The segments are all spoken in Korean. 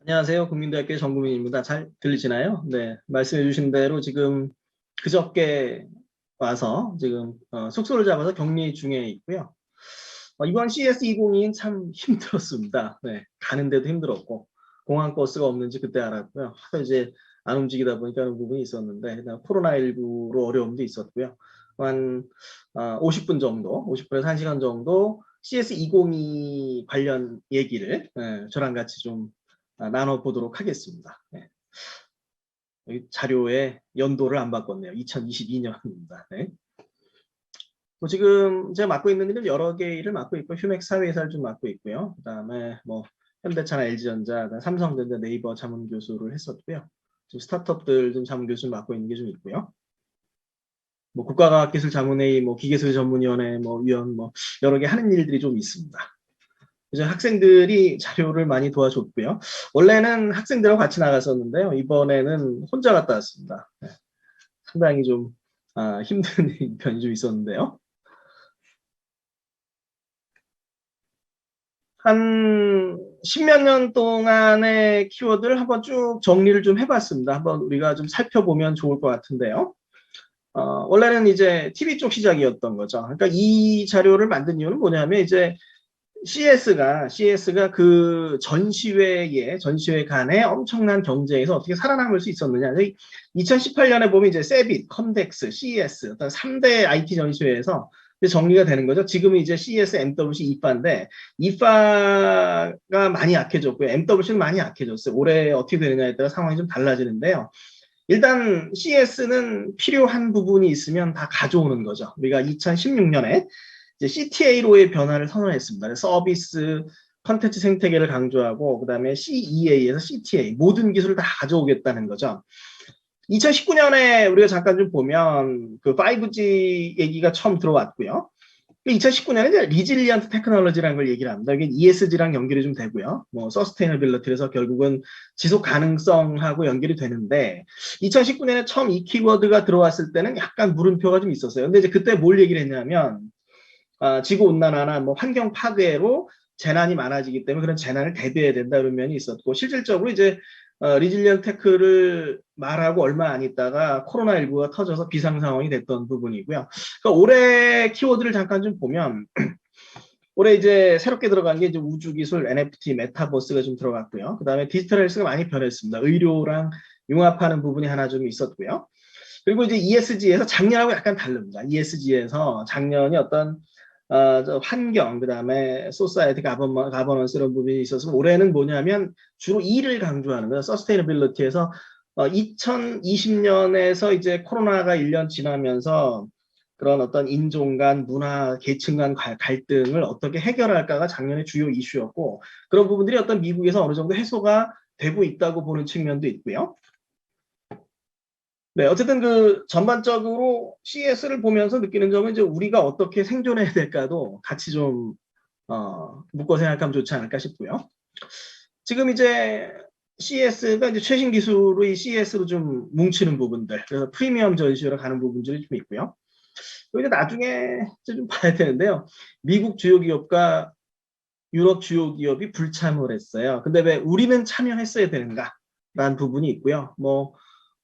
안녕하세요. 국민대학교 정국민입니다. 잘 들리시나요? 네, 말씀해 주신 대로 지금 그저께 와서 지금 숙소를 잡아서 격리 중에 있고요. 이번 CS20이 참 힘들었습니다. 네, 가는데도 힘들었고 공항 버스가 없는지 그때 알았고요. 하도 이제 안 움직이다 보니까 그런 부분이 있었는데 그다음 코로나19로 어려움도 있었고요. 한 50분 정도, 50분에서 1시간 정도 CS20이 관련 얘기를 저랑 같이 좀 나눠보도록 하겠습니다. 네. 여기 자료에 연도를 안 바꿨네요. 2022년입니다. 네. 뭐 지금 제가 맡고 있는 일은 여러 개 일을 맡고 있고 휴맥 사회이사를 좀 맡고 있고요. 그다음에 뭐 현대차나 LG전자, 삼성전자, 네이버 자문교수를 했었고요. 지금 스타트업들 좀 자문교수 맡고 있는 게 좀 있고요. 뭐 국가과학기술자문회의, 뭐 기계소유전문위원회, 뭐 위원, 뭐 여러 개 하는 일들이 좀 있습니다. 이제 학생들이 자료를 많이 도와줬고요. 원래는 학생들하고 같이 나갔었는데요. 이번에는 혼자 갔다 왔습니다. 네. 상당히 좀 힘든 편이 좀 있었는데요. 한 십몇 년 동안의 키워드를 한번 쭉 정리를 좀 해봤습니다. 한번 우리가 좀 살펴보면 좋을 것 같은데요. 원래는 이제 TV 쪽 시작이었던 거죠. 그러니까 이 자료를 만든 이유는 뭐냐면 이제 CS가 그 전시회 간의 엄청난 경쟁에서 어떻게 살아남을 수 있었느냐. 2018년에 보면 이제 세빗, 컴덱스, CES, 어떤 3대 IT 전시회에서 정리가 되는 거죠. 지금은 이제 CES, MWC, 이파인데, 이파가 많이 약해졌고요. MWC는 많이 약해졌어요. 올해 어떻게 되느냐에 따라 상황이 좀 달라지는데요. 일단 CES는 필요한 부분이 있으면 다 가져오는 거죠. 우리가 2016년에 이제 CTA로의 변화를 선언했습니다. 서비스 컨텐츠 생태계를 강조하고 그다음에 CEA에서 CTA 모든 기술을 다 가져오겠다는 거죠. 2019년에 우리가 잠깐 좀 보면 그 5G 얘기가 처음 들어왔고요. 2019년에 이제 리질리언트 테크놀로지라는 걸 얘기를 합니다. 이게 ESG랑 연결이 좀 되고요. 뭐 서스테이너빌리티에서 결국은 지속 가능성하고 연결이 되는데 2019년에 처음 이 키워드가 들어왔을 때는 약간 물음표가 좀 있었어요. 근데 이제 그때 뭘 얘기를 했냐면 지구 온난화나 뭐 환경 파괴로 재난이 많아지기 때문에 그런 재난을 대비해야 된다 이런 면이 있었고 실질적으로 이제 리질리언 테크를 말하고 얼마 안 있다가 코로나19가 터져서 비상 상황이 됐던 부분이고요. 그러니까 올해 키워드를 잠깐 좀 보면 올해 이제 새롭게 들어간 게 이제 우주기술, NFT, 메타버스가 좀 들어갔고요. 그 다음에 디지털 헬스가 많이 변했습니다. 의료랑 융합하는 부분이 하나 좀 있었고요. 그리고 이제 ESG에서 작년하고 약간 다릅니다. ESG에서 작년이 어떤 환경, 그 다음에 소사이티 가버넌스 이런 부분이 있어서 올해는 뭐냐면 주로 E를 강조하는 거예요. 서스테이너빌리티에서 2020년에서 이제 코로나가 1년 지나면서 그런 어떤 인종 간, 문화, 계층 간 갈등을 어떻게 해결할까가 작년에 주요 이슈였고 그런 부분들이 어떤 미국에서 어느 정도 해소가 되고 있다고 보는 측면도 있고요. 네, 어쨌든 그 전반적으로 CS를 보면서 느끼는 점은 이제 우리가 어떻게 생존해야 될까도 같이 좀 묶어 생각하면 좋지 않을까 싶고요. 지금 이제 CS가 이제 최신 기술의 CS로 좀 뭉치는 부분들, 그래서 프리미엄 전시로 가는 부분들이 좀 있고요. 그리고 이제 나중에 좀 봐야 되는데요. 미국 주요 기업과 유럽 주요 기업이 불참을 했어요. 근데 왜 우리는 참여했어야 되는가라는 부분이 있고요. 뭐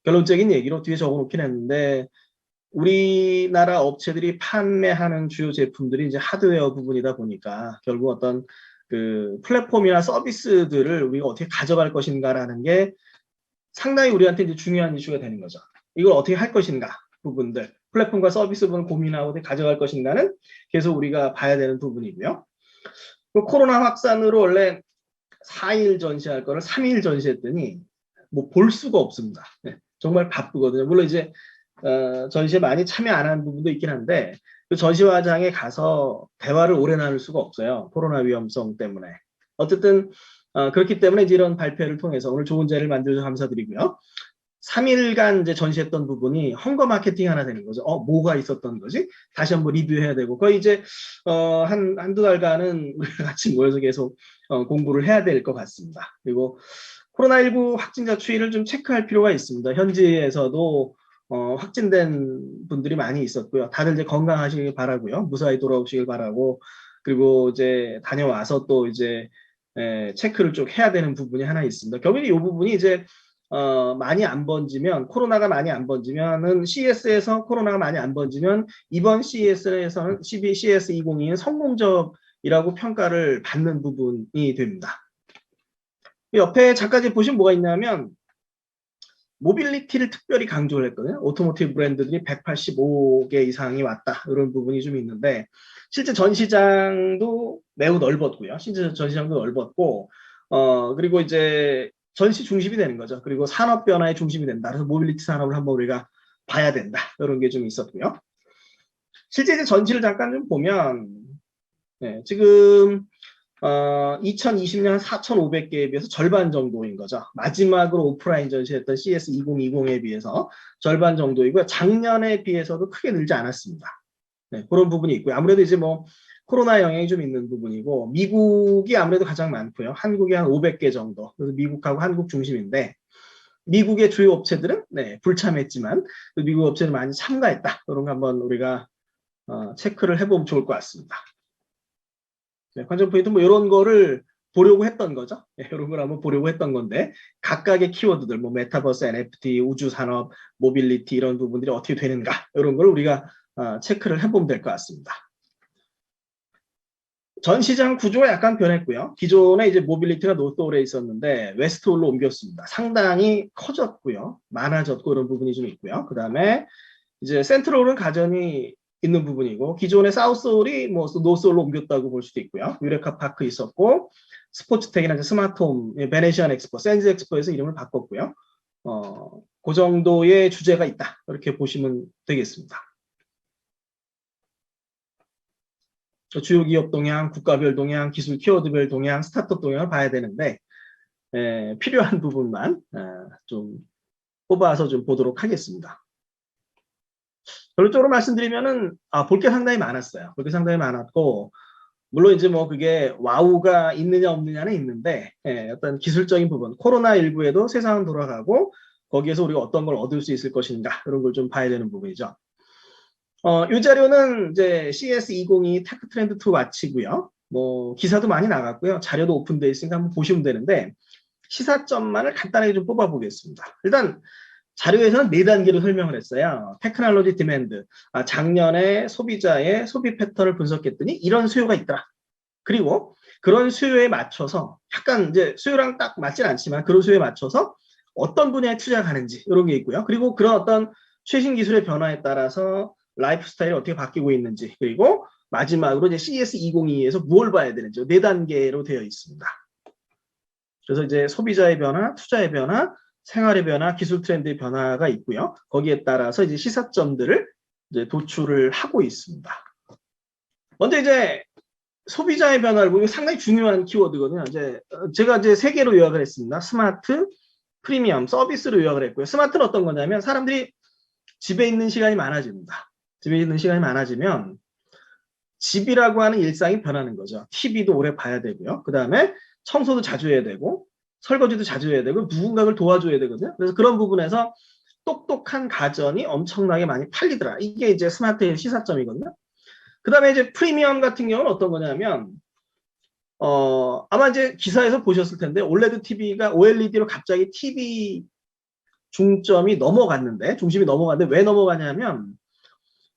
결론적인 얘기로 뒤에 적어놓긴 했는데 우리나라 업체들이 판매하는 주요 제품들이 이제 하드웨어 부분이다 보니까 결국 어떤 그 플랫폼이나 서비스들을 우리가 어떻게 가져갈 것인가라는 게 상당히 우리한테 이제 중요한 이슈가 되는 거죠. 이걸 어떻게 할 것인가 부분들, 플랫폼과 서비스 부분을 고민하고 어떻게 가져갈 것인가는 계속 우리가 봐야 되는 부분이고요. 코로나 확산으로 원래 4일 전시할 거를 3일 전시했더니 뭐 볼 수가 없습니다. 네, 정말 바쁘거든요. 물론 이제 전시에 많이 참여 안 하는 부분도 있긴 한데 그 전시화장에 가서 대화를 오래 나눌 수가 없어요. 코로나 위험성 때문에. 어쨌든 그렇기 때문에 이제 이런 발표를 통해서 오늘 좋은 자리를 만들어서 감사드리고요. 3일간 이제 전시했던 부분이 헝거 마케팅 하나 되는 거죠. 뭐가 있었던 거지? 다시 한번 리뷰해야 되고. 거의 이제, 한두 달간은 우리가 같이 모여서 계속, 공부를 해야 될 것 같습니다. 그리고 코로나19 확진자 추이를 좀 체크할 필요가 있습니다. 현지에서도, 확진된 분들이 많이 있었고요. 다들 이제 건강하시길 바라고요. 무사히 돌아오시길 바라고. 그리고 이제 다녀와서 또 이제 체크를 쭉 해야 되는 부분이 하나 있습니다. 결국에 이 부분이 이제 많이 안 번지면, 코로나가 많이 안 번지면은 CES에서 코로나가 많이 안 번지면 이번 CES에서는 CES 2022는 성공적이라고 평가를 받는 부분이 됩니다. 옆에 잠깐 보시면 뭐가 있냐면 모빌리티를 특별히 강조를 했거든요. 오토모티브 브랜드들이 185개 이상이 왔다. 이런 부분이 좀 있는데 실제 전시장도 매우 넓었고요. 실제 전시장도 넓었고 그리고 이제 전시 중심이 되는 거죠. 그리고 산업 변화의 중심이 된다. 그래서 모빌리티 산업을 한번 우리가 봐야 된다. 이런 게 좀 있었고요. 실제 이제 전시를 잠깐 좀 보면 지금 2020년 4,500개에 비해서 절반 정도인 거죠. 마지막으로 오프라인 전시했던 CS 2020에 비해서 절반 정도이고요. 작년에 비해서도 크게 늘지 않았습니다. 그런 부분이 있고요. 아무래도 이제 뭐 코로나 영향이 좀 있는 부분이고 미국이 아무래도 가장 많고요. 한국이 한 500개 정도. 그래서 미국하고 한국 중심인데 미국의 주요 업체들은 불참했지만 미국 업체는 많이 참가했다. 그런 거 한번 우리가 체크를 해보면 좋을 것 같습니다. 관전 포인트 뭐 이런 거를 보려고 했던 거죠. 이런 걸 한번 보려고 했던 건데 각각의 키워드들 뭐 메타버스, NFT, 우주산업, 모빌리티 이런 부분들이 어떻게 되는가 이런 걸 우리가 체크를 해보면 될 것 같습니다. 전시장 구조가 약간 변했고요. 기존에 이제 모빌리티가 노스홀에 있었는데 웨스트홀로 옮겼습니다. 상당히 커졌고요. 많아졌고 이런 부분이 좀 있고요. 그 다음에 이제 센트럴은 가전이 있는 부분이고 기존의 사우스홀이 뭐 노스홀로 옮겼다고 볼 수도 있고요. 유레카 파크 있었고 스포츠텍이나 스마트홈, 베네시안 엑스포, 샌즈 엑스포에서 이름을 바꿨고요. 그 정도의 주제가 있다. 이렇게 보시면 되겠습니다. 주요 기업 동향, 국가별 동향, 기술 키워드별 동향, 스타트업 동향을 봐야 되는데 필요한 부분만 좀 뽑아서 좀 보도록 하겠습니다. 결론적으로 말씀드리면은 볼 게 상당히 많았어요. 볼 게 상당히 많았고 물론 이제 뭐 그게 와우가 있느냐 없느냐는 있는데 어떤 기술적인 부분 코로나19에도 세상은 돌아가고 거기에서 우리가 어떤 걸 얻을 수 있을 것인가 이런 걸 좀 봐야 되는 부분이죠. 이 자료는 이제 CS2022 테크 트렌드 2 와치고요. 뭐 기사도 많이 나갔고요. 자료도 오픈되어 있으니까 한번 보시면 되는데 시사점만을 간단하게 좀 뽑아보겠습니다. 일단 자료에서는 4단계로 설명을 했어요. 테크놀로지 디맨드, 작년에 소비자의 소비 패턴을 분석했더니 이런 수요가 있더라. 그리고 그런 수요에 맞춰서 약간 이제 수요랑 딱 맞진 않지만 그런 수요에 맞춰서 어떤 분야에 투자가 가는지 이런 게 있고요. 그리고 그런 어떤 최신 기술의 변화에 따라서 라이프 스타일이 어떻게 바뀌고 있는지 그리고 마지막으로 이제 CS2022에서 무엇을 봐야 되는지 4단계로 되어 있습니다. 그래서 이제 소비자의 변화, 투자의 변화, 생활의 변화, 기술 트렌드의 변화가 있고요. 거기에 따라서 이제 시사점들을 이제 도출을 하고 있습니다. 먼저 이제 소비자의 변화를 보면 상당히 중요한 키워드거든요. 제가 이제 3개로 요약을 했습니다. 스마트, 프리미엄, 서비스로 요약을 했고요. 스마트는 어떤 거냐면 사람들이 집에 있는 시간이 많아집니다. 집에 있는 시간이 많아지면 집이라고 하는 일상이 변하는 거죠. TV도 오래 봐야 되고요. 그 다음에 청소도 자주 해야 되고 설거지도 자주 해야 되고 누군가를 도와줘야 되거든요. 그래서 그런 부분에서 똑똑한 가전이 엄청나게 많이 팔리더라. 이게 이제 스마트의 시사점이거든요. 그 다음에 이제 프리미엄 같은 경우는 어떤 거냐면 아마 이제 기사에서 보셨을 텐데 OLED TV가 OLED로 갑자기 TV 중심이 넘어갔는데 왜 넘어가냐면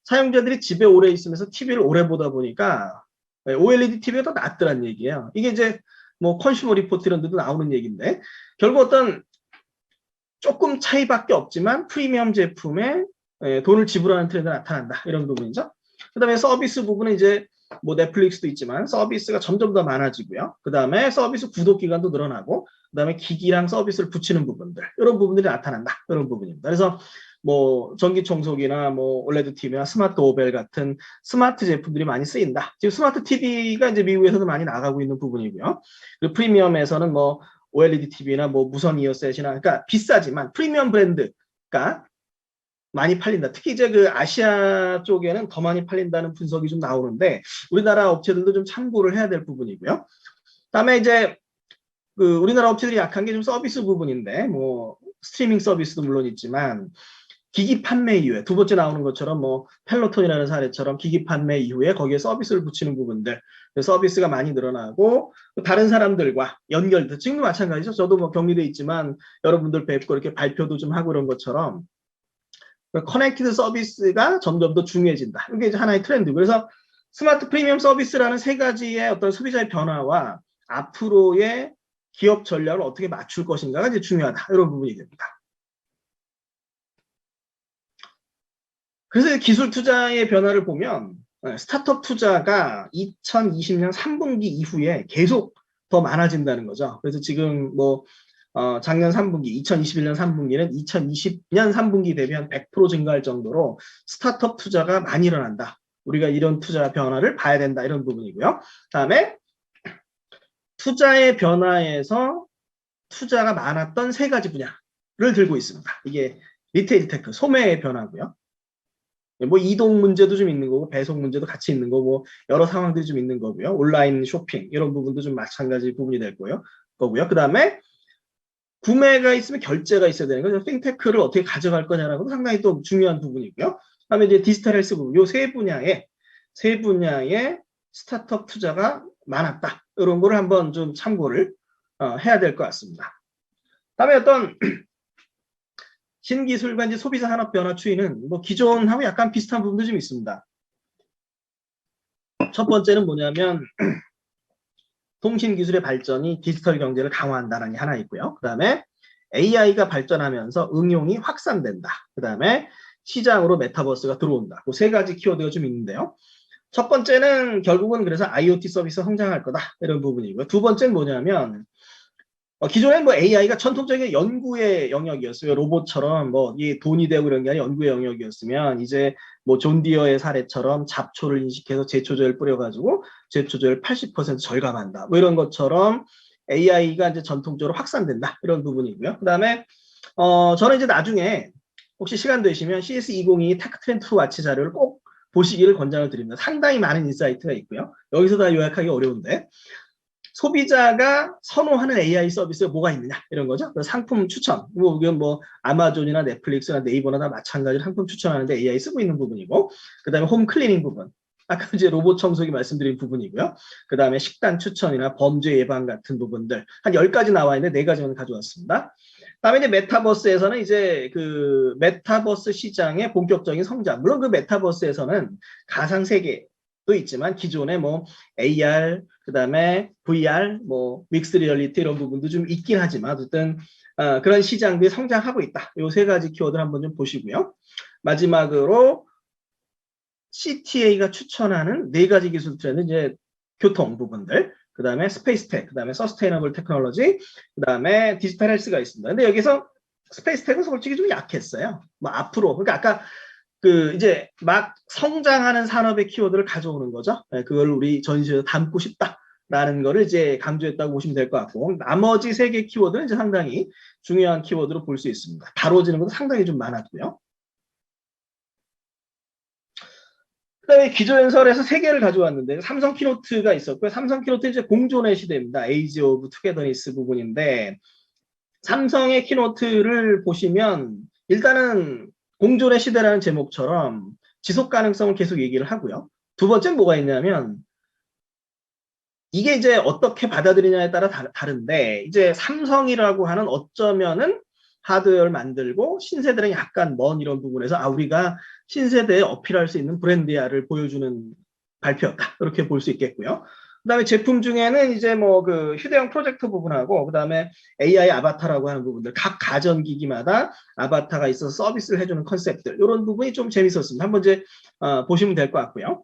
사용자들이 집에 오래 있으면서 TV를 오래 보다 보니까 OLED TV가 더 낫더란 얘기예요. 이게 이제 뭐 컨슈머 리포트 이런 데도 나오는 얘기인데 결국 어떤 조금 차이밖에 없지만 프리미엄 제품에 돈을 지불하는 트렌드가 나타난다. 이런 부분이죠. 그 다음에 서비스 부분은 이제 뭐 넷플릭스도 있지만 서비스가 점점 더 많아지고요. 그 다음에 서비스 구독 기간도 늘어나고 그 다음에 기기랑 서비스를 붙이는 부분들 이런 부분들이 나타난다. 이런 부분입니다. 그래서 뭐 전기 청소기나 뭐 OLED TV나 스마트 오벨 같은 스마트 제품들이 많이 쓰인다. 지금 스마트 TV가 이제 미국에서도 많이 나가고 있는 부분이고요. 그리고 프리미엄에서는 뭐 OLED TV나 뭐 무선 이어셋이나 그러니까 비싸지만 프리미엄 브랜드가 많이 팔린다. 특히 이제 그 아시아 쪽에는 더 많이 팔린다는 분석이 좀 나오는데 우리나라 업체들도 좀 참고를 해야 될 부분이고요. 그다음에 이제 그 우리나라 업체들이 약한 게 좀 서비스 부분인데 뭐 스트리밍 서비스도 물론 있지만 기기 판매 이후에 두 번째 나오는 것처럼 뭐 펠로톤이라는 사례처럼 기기 판매 이후에 거기에 서비스를 붙이는 부분들, 서비스가 많이 늘어나고 다른 사람들과 연결도 지금도 마찬가지죠. 저도 뭐 격리돼 있지만 여러분들 뵙고 이렇게 발표도 좀 하고 그런 것처럼 커넥티드 서비스가 점점 더 중요해진다. 이게 이제 하나의 트렌드. 그래서 스마트 프리미엄 서비스라는 세 가지의 어떤 소비자의 변화와 앞으로의 기업 전략을 어떻게 맞출 것인가가 이제 중요하다. 이런 부분이 됩니다. 그래서 기술 투자의 변화를 보면 스타트업 투자가 2020년 3분기 이후에 계속 더 많아진다는 거죠. 그래서 지금 뭐 작년 3분기, 2021년 3분기는 2020년 3분기 대비 한 100% 증가할 정도로 스타트업 투자가 많이 일어난다. 우리가 이런 투자 변화를 봐야 된다. 이런 부분이고요. 다음에 투자의 변화에서 투자가 많았던 세 가지 분야를 들고 있습니다. 이게 리테일 테크, 소매의 변화고요. 뭐 이동 문제도 좀 있는 거고 배송 문제도 같이 있는 거고 여러 상황들이 좀 있는 거고요. 온라인 쇼핑 이런 부분도 좀 마찬가지 부분이 될 거고요. 그 다음에 구매가 있으면 결제가 있어야 되는 거죠. 핀테크를 어떻게 가져갈 거냐라고 상당히 또 중요한 부분이고요. 그다음에 이제 디지털 헬스 부분, 요 세 분야에 스타트업 투자가 많았다. 이런 거를 한번 좀 참고를 해야 될 것 같습니다. 다음에 어떤 신기술과 이제 소비자 산업 변화 추이는 뭐 기존하고 약간 비슷한 부분도 좀 있습니다. 첫 번째는 뭐냐면 통신 기술의 발전이 디지털 경제를 강화한다는 게 하나 있고요. 그 다음에 AI가 발전하면서 응용이 확산된다. 그 다음에 시장으로 메타버스가 들어온다. 그 세 가지 키워드가 좀 있는데요. 첫 번째는 결국은 그래서 IoT 서비스가 성장할 거다. 이런 부분이고요. 두 번째는 뭐냐면 기존엔 뭐 AI가 전통적인 연구의 영역이었어요. 로봇처럼 뭐 이 돈이 되고 이런 게 아니라 연구의 영역이었으면 이제 뭐 존 디어의 사례처럼 잡초를 인식해서 제초제를 뿌려가지고 제초제를 80% 절감한다. 뭐 이런 것처럼 AI가 이제 전통적으로 확산된다. 이런 부분이고요. 그 다음에 저는 이제 나중에 혹시 시간 되시면 CS2022 테크트렌드 2 와치 자료를 꼭 보시기를 권장을 드립니다. 상당히 많은 인사이트가 있고요. 여기서 다 요약하기 어려운데 소비자가 선호하는 AI 서비스가 뭐가 있느냐 이런 거죠. 상품 추천, 뭐 아마존이나 넷플릭스나 네이버나 다 마찬가지로 상품 추천하는데 AI 쓰고 있는 부분이고, 그 다음에 홈 클리닝 부분, 아까 이제 로봇 청소기 말씀드린 부분이고요. 그 다음에 식단 추천이나 범죄 예방 같은 부분들 한 10가지 나와 있는데 4가지만 가져왔습니다. 다음에 이제 메타버스에서는 이제 그 메타버스 시장의 본격적인 성장, 물론 그 메타버스에서는 가상 세계 도 있지만 기존에 뭐 AR, 그 다음에 VR, 뭐 믹스 리얼리티 이런 부분도 좀 있긴 하지만 어쨌든 그런 시장들이 성장하고 있다. 요 세 가지 키워드를 한번 좀 보시고요. 마지막으로 CTA가 추천하는 4가지 기술 트렌드, 이제 교통 부분들, 그 다음에 스페이스 텍, 그 다음에 서스테이너블 테크놀로지, 그 다음에 디지털 헬스가 있습니다. 근데 여기서 스페이스 텍은 솔직히 좀 약했어요. 뭐 앞으로, 그러니까 아까 그 이제 막 성장하는 산업의 키워드를 가져오는 거죠. 네, 그걸 우리 전시에서 담고 싶다라는 거를 이제 강조했다고 보시면 될 것 같고, 나머지 3개 키워드는 이제 상당히 중요한 키워드로 볼 수 있습니다. 다뤄지는 것도 상당히 좀 많았고요. 그다음에 기조연설에서 3개를 가져왔는데 삼성 키노트가 있었고요. 삼성 키노트 이제 공존의 시대입니다. 에이지 오브 투게더니스 부분인데 삼성의 키노트를 보시면 일단은 공존의 시대라는 제목처럼 지속 가능성을 계속 얘기를 하고요. 두 번째는 뭐가 있냐면 이게 이제 어떻게 받아들이냐에 따라 다른데 이제 삼성이라고 하는 어쩌면은 하드웨어를 만들고 신세대랑 약간 먼 이런 부분에서 우리가 신세대에 어필할 수 있는 브랜드야를 보여주는 발표였다. 이렇게 볼 수 있겠고요. 그 다음에 제품 중에는 이제 뭐 그 휴대용 프로젝터 부분하고 그 다음에 AI 아바타라고 하는 부분들 각 가전기기마다 아바타가 있어서 서비스를 해주는 컨셉들 이런 부분이 좀 재밌었습니다. 한번 이제 보시면 될 것 같고요.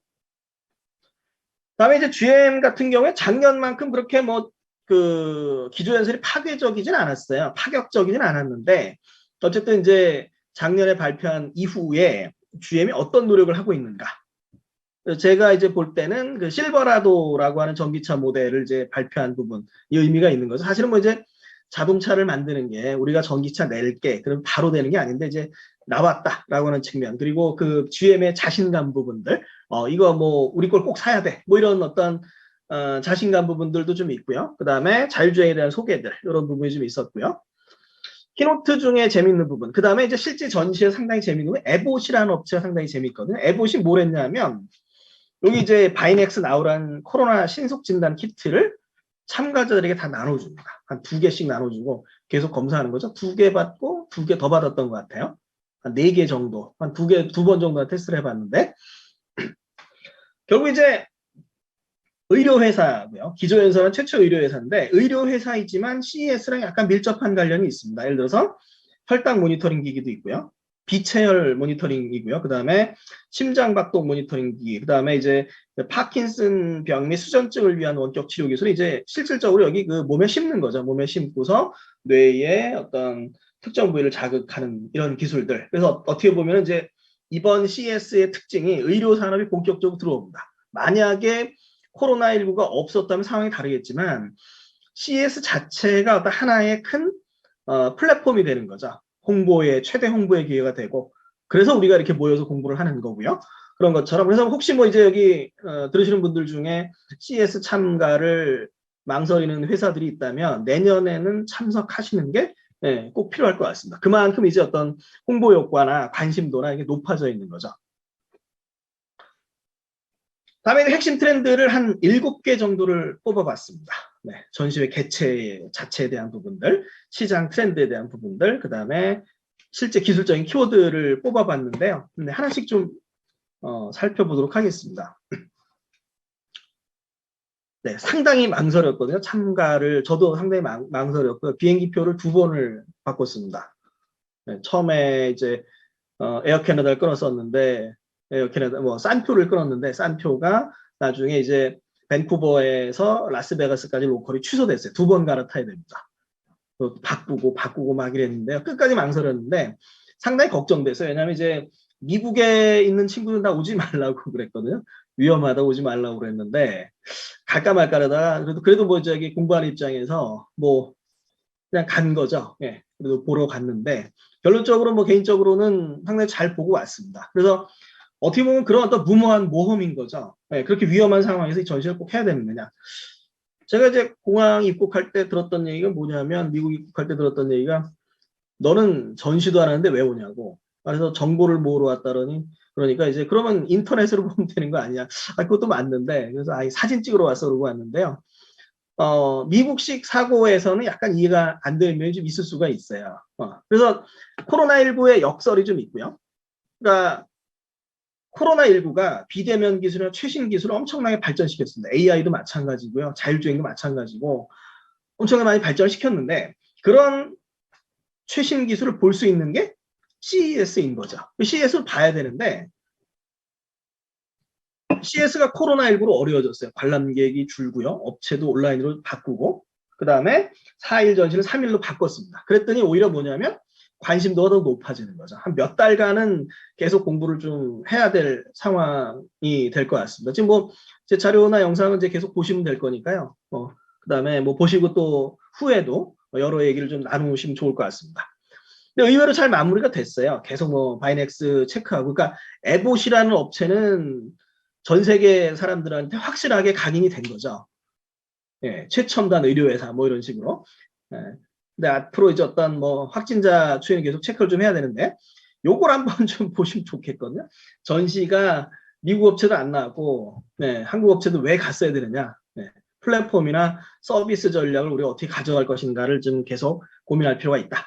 다음에 이제 GM 같은 경우에 작년만큼 그렇게 뭐 그 기조연설이 파괴적이진 않았어요. 파격적이진 않았는데 어쨌든 이제 작년에 발표한 이후에 GM이 어떤 노력을 하고 있는가. 제가 이제 볼 때는 그 실버라도라고 하는 전기차 모델을 이제 발표한 부분, 이 의미가 있는 거죠. 사실은 뭐 이제 자동차를 만드는 게 우리가 전기차 낼게, 그럼 바로 되는 게 아닌데 이제 나왔다라고 하는 측면, 그리고 그 GM의 자신감 부분들, 이거 뭐 우리 걸 꼭 사야 돼, 뭐 이런 어떤 자신감 부분들도 좀 있고요. 그 다음에 자율주행에 대한 소개들, 이런 부분이 좀 있었고요. 키노트 중에 재밌는 부분. 그 다음에 이제 실제 전시에 상당히 재밌는 건 에봇이라는 업체가 상당히 재밌거든요. 에봇이 뭘 했냐면, 여기 이제 바이넥스 나우란 코로나 신속 진단 키트를 참가자들에게 다 나눠줍니다. 한 2개씩 나눠주고 계속 검사하는 거죠. 2개 받고 2개 더 받았던 것 같아요. 한 4개 정도, 한 2번 정도 테스트를 해봤는데, 결국 이제 의료회사고요. 기조연설은 최초 의료회사인데, 의료회사이지만 CES랑 약간 밀접한 관련이 있습니다. 예를 들어서 혈당 모니터링 기기도 있고요. 비체혈 모니터링이고요. 그 다음에 심장박동 모니터링 기기, 그 다음에 이제 파킨슨 병 및 수전증을 위한 원격 치료 기술이 이제 실질적으로 여기 그 몸에 심는 거죠. 몸에 심고서 뇌의 어떤 특정 부위를 자극하는 이런 기술들. 그래서 어떻게 보면 이제 이번 CES의 특징이 의료 산업이 본격적으로 들어옵니다. 만약에 코로나19가 없었다면 상황이 다르겠지만 CES 자체가 어떤 하나의 큰 플랫폼이 되는 거죠. 최대 홍보의 기회가 되고, 그래서 우리가 이렇게 모여서 공부를 하는 거고요. 그런 것처럼. 그래서 혹시 뭐 이제 여기 들으시는 분들 중에 CES 참가를 망설이는 회사들이 있다면 내년에는 참석하시는 게 꼭 필요할 것 같습니다. 그만큼 이제 어떤 홍보 효과나 관심도나 이게 높아져 있는 거죠. 다음에 핵심 트렌드를 한 7개 정도를 뽑아봤습니다. 네, 전시회 개최 자체에 대한 부분들, 시장 트렌드에 대한 부분들, 그 다음에 실제 기술적인 키워드를 뽑아봤는데요. 네, 하나씩 좀 살펴보도록 하겠습니다. 네, 상당히 망설였거든요. 참가를 저도 상당히 망설였고요. 비행기표를 2번을 바꿨습니다. 네, 처음에 이제 에어 캐나다를 끊었었는데 에어 캐나다 싼 표를 끊었는데 싼 표가 나중에 이제 밴쿠버에서 라스베가스까지 로컬이 취소됐어요. 2번 갈아타야 됩니다. 바꾸고 막 이랬는데요. 끝까지 망설였는데 상당히 걱정됐어요. 왜냐하면 이제 미국에 있는 친구들 다 오지 말라고 그랬거든요. 위험하다 오지 말라고 그랬는데 갈까 말까 하다가 그래도 뭐 저기 공부하는 입장에서 뭐 그냥 간 거죠. 예. 그래도 보러 갔는데 결론적으로 뭐 개인적으로는 상당히 잘 보고 왔습니다. 그래서 어떻게 보면 그런 어떤 무모한 모험인 거죠. 예. 그렇게 위험한 상황에서 이 전시를 꼭 해야 되는 거냐. 제가 이제 공항 입국할 때 들었던 얘기가 뭐냐면 미국 입국할 때 들었던 얘기가 너는 전시도 안 하는데 왜 오냐고. 그래서 정보를 모으러 왔다더니 그러니까 이제 그러면 인터넷으로 보면 되는 거 아니야. 그것도 맞는데 그래서 사진 찍으러 와서 그러고 왔는데요. 미국식 사고에서는 약간 이해가 안 되는 면이 좀 있을 수가 있어요. 그래서 코로나19의 역설이 좀 있고요. 그러니까 코로나19가 비대면 기술이나 최신 기술을 엄청나게 발전시켰습니다. AI도 마찬가지고요. 자율주행도 마찬가지고 엄청나게 많이 발전시켰는데 그런 최신 기술을 볼 수 있는 게 CES인 거죠. CES를 봐야 되는데 CES가 코로나19로 어려워졌어요. 관람객이 줄고요. 업체도 온라인으로 바꾸고 그 다음에 4일 전시를 3일로 바꿨습니다. 그랬더니 오히려 뭐냐면 관심도가 더 높아지는 거죠. 한 몇 달간은 계속 공부를 좀 해야 될 상황이 될 것 같습니다. 지금 뭐 제 자료나 영상은 이제 계속 보시면 될 거니까요. 그 다음에 뭐 보시고 또 후에도 여러 얘기를 좀 나누시면 좋을 것 같습니다. 근데 의외로 잘 마무리가 됐어요. 계속 뭐 바이넥스 체크하고. 그러니까 에봇이라는 업체는 전 세계 사람들한테 확실하게 각인이 된 거죠. 예, 최첨단 의료회사 뭐 이런 식으로. 예. 근데 앞으로 이제 어떤 뭐 확진자 추이는 계속 체크를 좀 해야 되는데 요걸 한번 좀 보시면 좋겠거든요. 전시가 미국 업체도 안 나왔고 한국 업체도 왜 갔어야 되느냐. 플랫폼이나 서비스 전략을 우리가 어떻게 가져갈 것인가를 좀 계속 고민할 필요가 있다.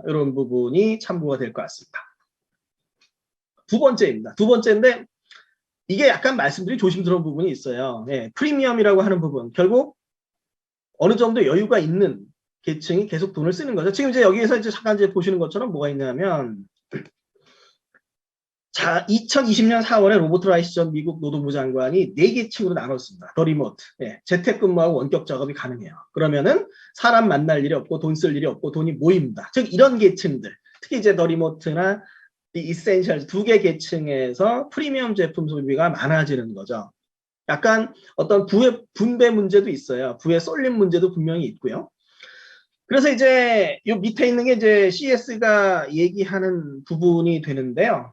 이런 부분이 참고가 될 것 같습니다. 두 번째입니다. 두 번째인데 이게 약간 말씀드리기 조심스러운 부분이 있어요. 프리미엄이라고 하는 부분. 결국 어느 정도 여유가 있는 계층이 계속 돈을 쓰는 거죠. 지금 이제 여기에서 이제 잠깐 이제 보시는 것처럼 뭐가 있냐면, 자, 2020년 4월에 로버트 라이시 전 미국 노동부 장관이 4계층으로 나눴습니다. 더 리모트. 재택근무하고 원격 작업이 가능해요. 그러면은 사람 만날 일이 없고 돈 쓸 일이 없고 돈이 모입니다. 즉 이런 계층들, 특히 이제 더 리모트나 이 이센셜 2개 계층에서 프리미엄 제품 소비가 많아지는 거죠. 약간 어떤 부의 분배 문제도 있어요. 부의 쏠림 문제도 분명히 있고요. 그래서 이제 요 밑에 있는 게 이제 CS가 얘기하는 부분이 되는데요.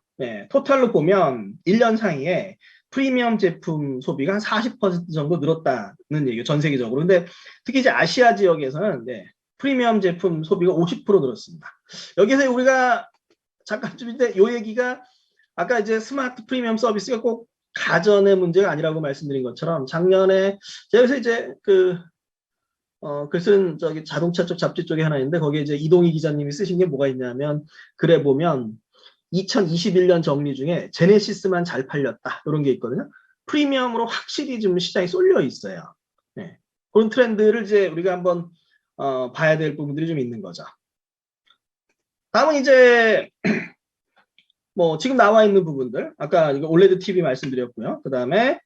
토탈로 보면 1년 사이에 프리미엄 제품 소비가 한 40% 정도 늘었다는 얘기예요. 전 세계적으로. 근데 특히 이제 아시아 지역에서는 프리미엄 제품 소비가 50% 늘었습니다. 여기서 우리가 잠깐 좀 이제 요 얘기가 아까 이제 스마트 프리미엄 서비스가 꼭 가전의 문제가 아니라고 말씀드린 것처럼 작년에 제가 그래서 이제 글쓴 저기 자동차 쪽 잡지 쪽에 하나 있는데 거기에 이제 이동희 기자님이 쓰신 게 뭐가 있냐면 글에 보면 2021년 정리 중에 제네시스만 잘 팔렸다 이런 게 있거든요. 프리미엄으로 확실히 좀 시장이 쏠려 있어요. 네. 그런 트렌드를 이제 우리가 한번 봐야 될 부분들이 좀 있는 거죠. 다음은 이제 뭐 지금 나와 있는 부분들 아까 이거 올레드 TV 말씀드렸고요. 그 다음에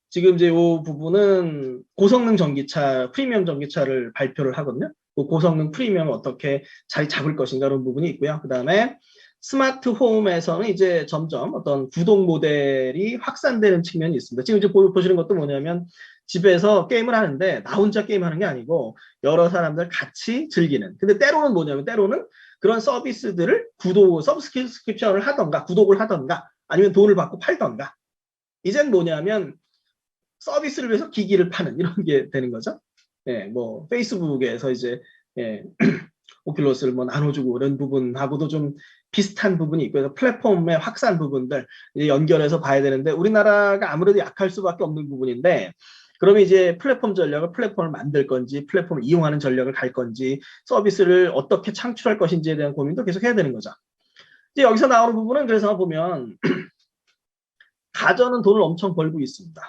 지금 이제 이 부분은 고성능 전기차 프리미엄 전기차를 발표를 하거든요. 그 고성능 프리미엄을 어떻게 자리 잡을 것인가 그런 부분이 있고요. 그 다음에 스마트 홈에서는 이제 점점 어떤 구독 모델이 확산되는 측면이 있습니다. 지금 이제 보시는 것도 뭐냐면 집에서 게임을 하는데 나 혼자 게임하는 게 아니고 여러 사람들 같이 즐기는. 근데 때로는 뭐냐면 때로는 그런 서비스들을 서브스크립션을 하던가 구독을 하던가 아니면 돈을 받고 팔던가 이젠 뭐냐면 서비스를 위해서 기기를 파는 이런 게 되는 거죠. 예, 뭐 페이스북에서 이제 예, 오큘러스를 뭐 나눠주고 이런 부분하고도 좀 비슷한 부분이 있고 그래서 플랫폼의 확산 부분들 이제 연결해서 봐야 되는데 우리나라가 아무래도 약할 수밖에 없는 부분인데 그러면 이제 플랫폼 전략을 플랫폼을 만들 건지 플랫폼을 이용하는 전략을 갈 건지 서비스를 어떻게 창출할 것인지에 대한 고민도 계속 해야 되는 거죠. 이제 여기서 나오는 부분은 그래서 보면 가전은 돈을 엄청 벌고 있습니다.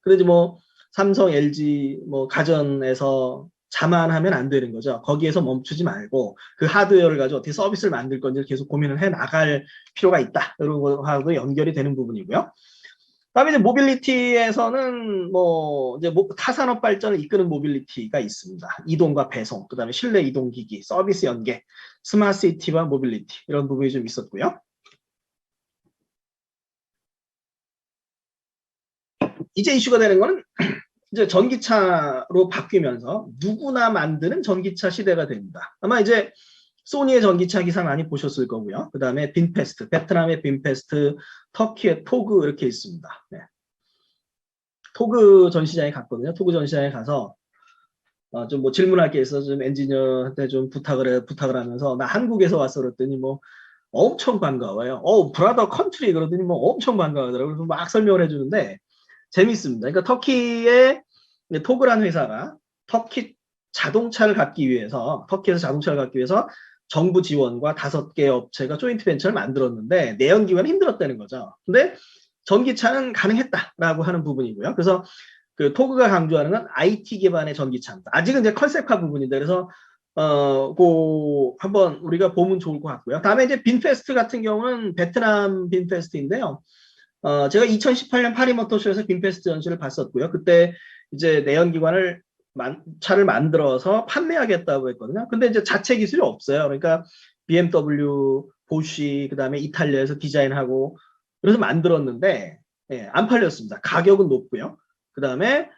근데 이제 뭐 삼성, LG 뭐 가전에서 자만하면 안 되는 거죠. 거기에서 멈추지 말고 그 하드웨어를 가지고 어떻게 서비스를 만들 건지 계속 고민을 해 나갈 필요가 있다. 이런 거하고 연결이 되는 부분이고요. 그다음에 이제 모빌리티에서는 뭐 이제 타산업 발전을 이끄는 모빌리티가 있습니다. 이동과 배송, 그다음에 실내 이동기기, 서비스 연계, 스마트 시티와 모빌리티 이런 부분이 좀 있었고요. 이제 이슈가 되는 거는 이제 전기차로 바뀌면서 누구나 만드는 전기차 시대가 됩니다. 아마 이제 소니의 전기차 기사 많이 보셨을 거고요. 그 다음에 빈페스트, 베트남의 빈페스트, 터키의 토그 이렇게 있습니다. 네. 토그 전시장에 갔거든요. 토그 전시장에 가서 좀 뭐 질문할 게 있어서 좀 엔지니어한테 좀 부탁을 하면서 나 한국에서 왔어 그랬더니 뭐 엄청 반가워요. 브라더 컨트리 그러더니 뭐 엄청 반가워하더라고요. 그래서 막 설명을 해주는데 재밌습니다. 그러니까 터키의 토그라는 회사가 터키에서 자동차를 갖기 위해서 정부 지원과 5개 업체가 조인트 벤처를 만들었는데 내연기관이 힘들었다는 거죠. 근데 전기차는 가능했다라고 하는 부분이고요. 그래서 그 토그가 강조하는 건 IT 기반의 전기차입니다. 아직은 이제 컨셉화 부분인데 그래서 한번 우리가 보면 좋을 것 같고요. 다음에 이제 빈페스트 같은 경우는 베트남 빈페스트인데요. 제가 2018년 파리 모터쇼에서 빈페스트 전시를 봤었고요. 그때 이제 내연기관을 차를 만들어서 판매하겠다고 했거든요. 근데 이제 자체 기술이 없어요. 그러니까 BMW, 보쉬, 그 다음에 이탈리아에서 디자인하고 그래서 만들었는데 예, 안 팔렸습니다. 가격은 높고요. 그 다음에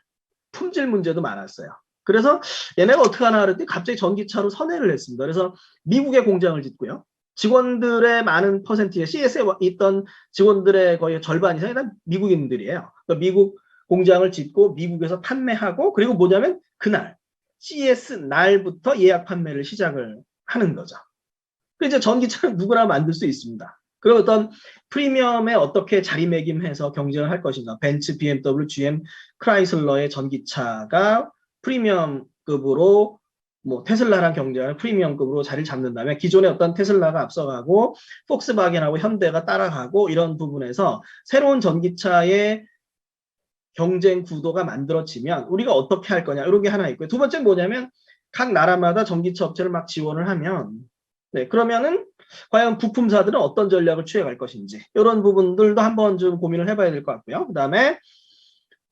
품질 문제도 많았어요. 그래서 얘네가 어떻게 하나 그랬더니 갑자기 전기차로 선회를 했습니다. 그래서 미국에 공장을 짓고요. 직원들의 많은 퍼센티지, CS에 있던 직원들의 거의 절반 이상이 다 미국인들이에요. 그러니까 미국 공장을 짓고 미국에서 판매하고 그리고 뭐냐면 그날 CS 날부터 예약 판매를 시작을 하는 거죠. 그래서 이제 전기차는 누구나 만들 수 있습니다. 그리고 어떤 프리미엄에 어떻게 자리매김해서 경쟁을 할 것인가. 벤츠, BMW, GM, 크라이슬러의 전기차가 프리미엄급으로 뭐 테슬라랑 경쟁하는 프리미엄급으로 자리를 잡는다면 기존의 어떤 테슬라가 앞서가고 폭스바겐하고 현대가 따라가고 이런 부분에서 새로운 전기차의 경쟁 구도가 만들어지면 우리가 어떻게 할 거냐 이런 게 하나 있고요. 두 번째는 뭐냐면 각 나라마다 전기차 업체를 막 지원을 하면 네, 그러면은 과연 부품사들은 어떤 전략을 취해갈 것인지 이런 부분들도 한번 좀 고민을 해봐야 될 것 같고요. 그 다음에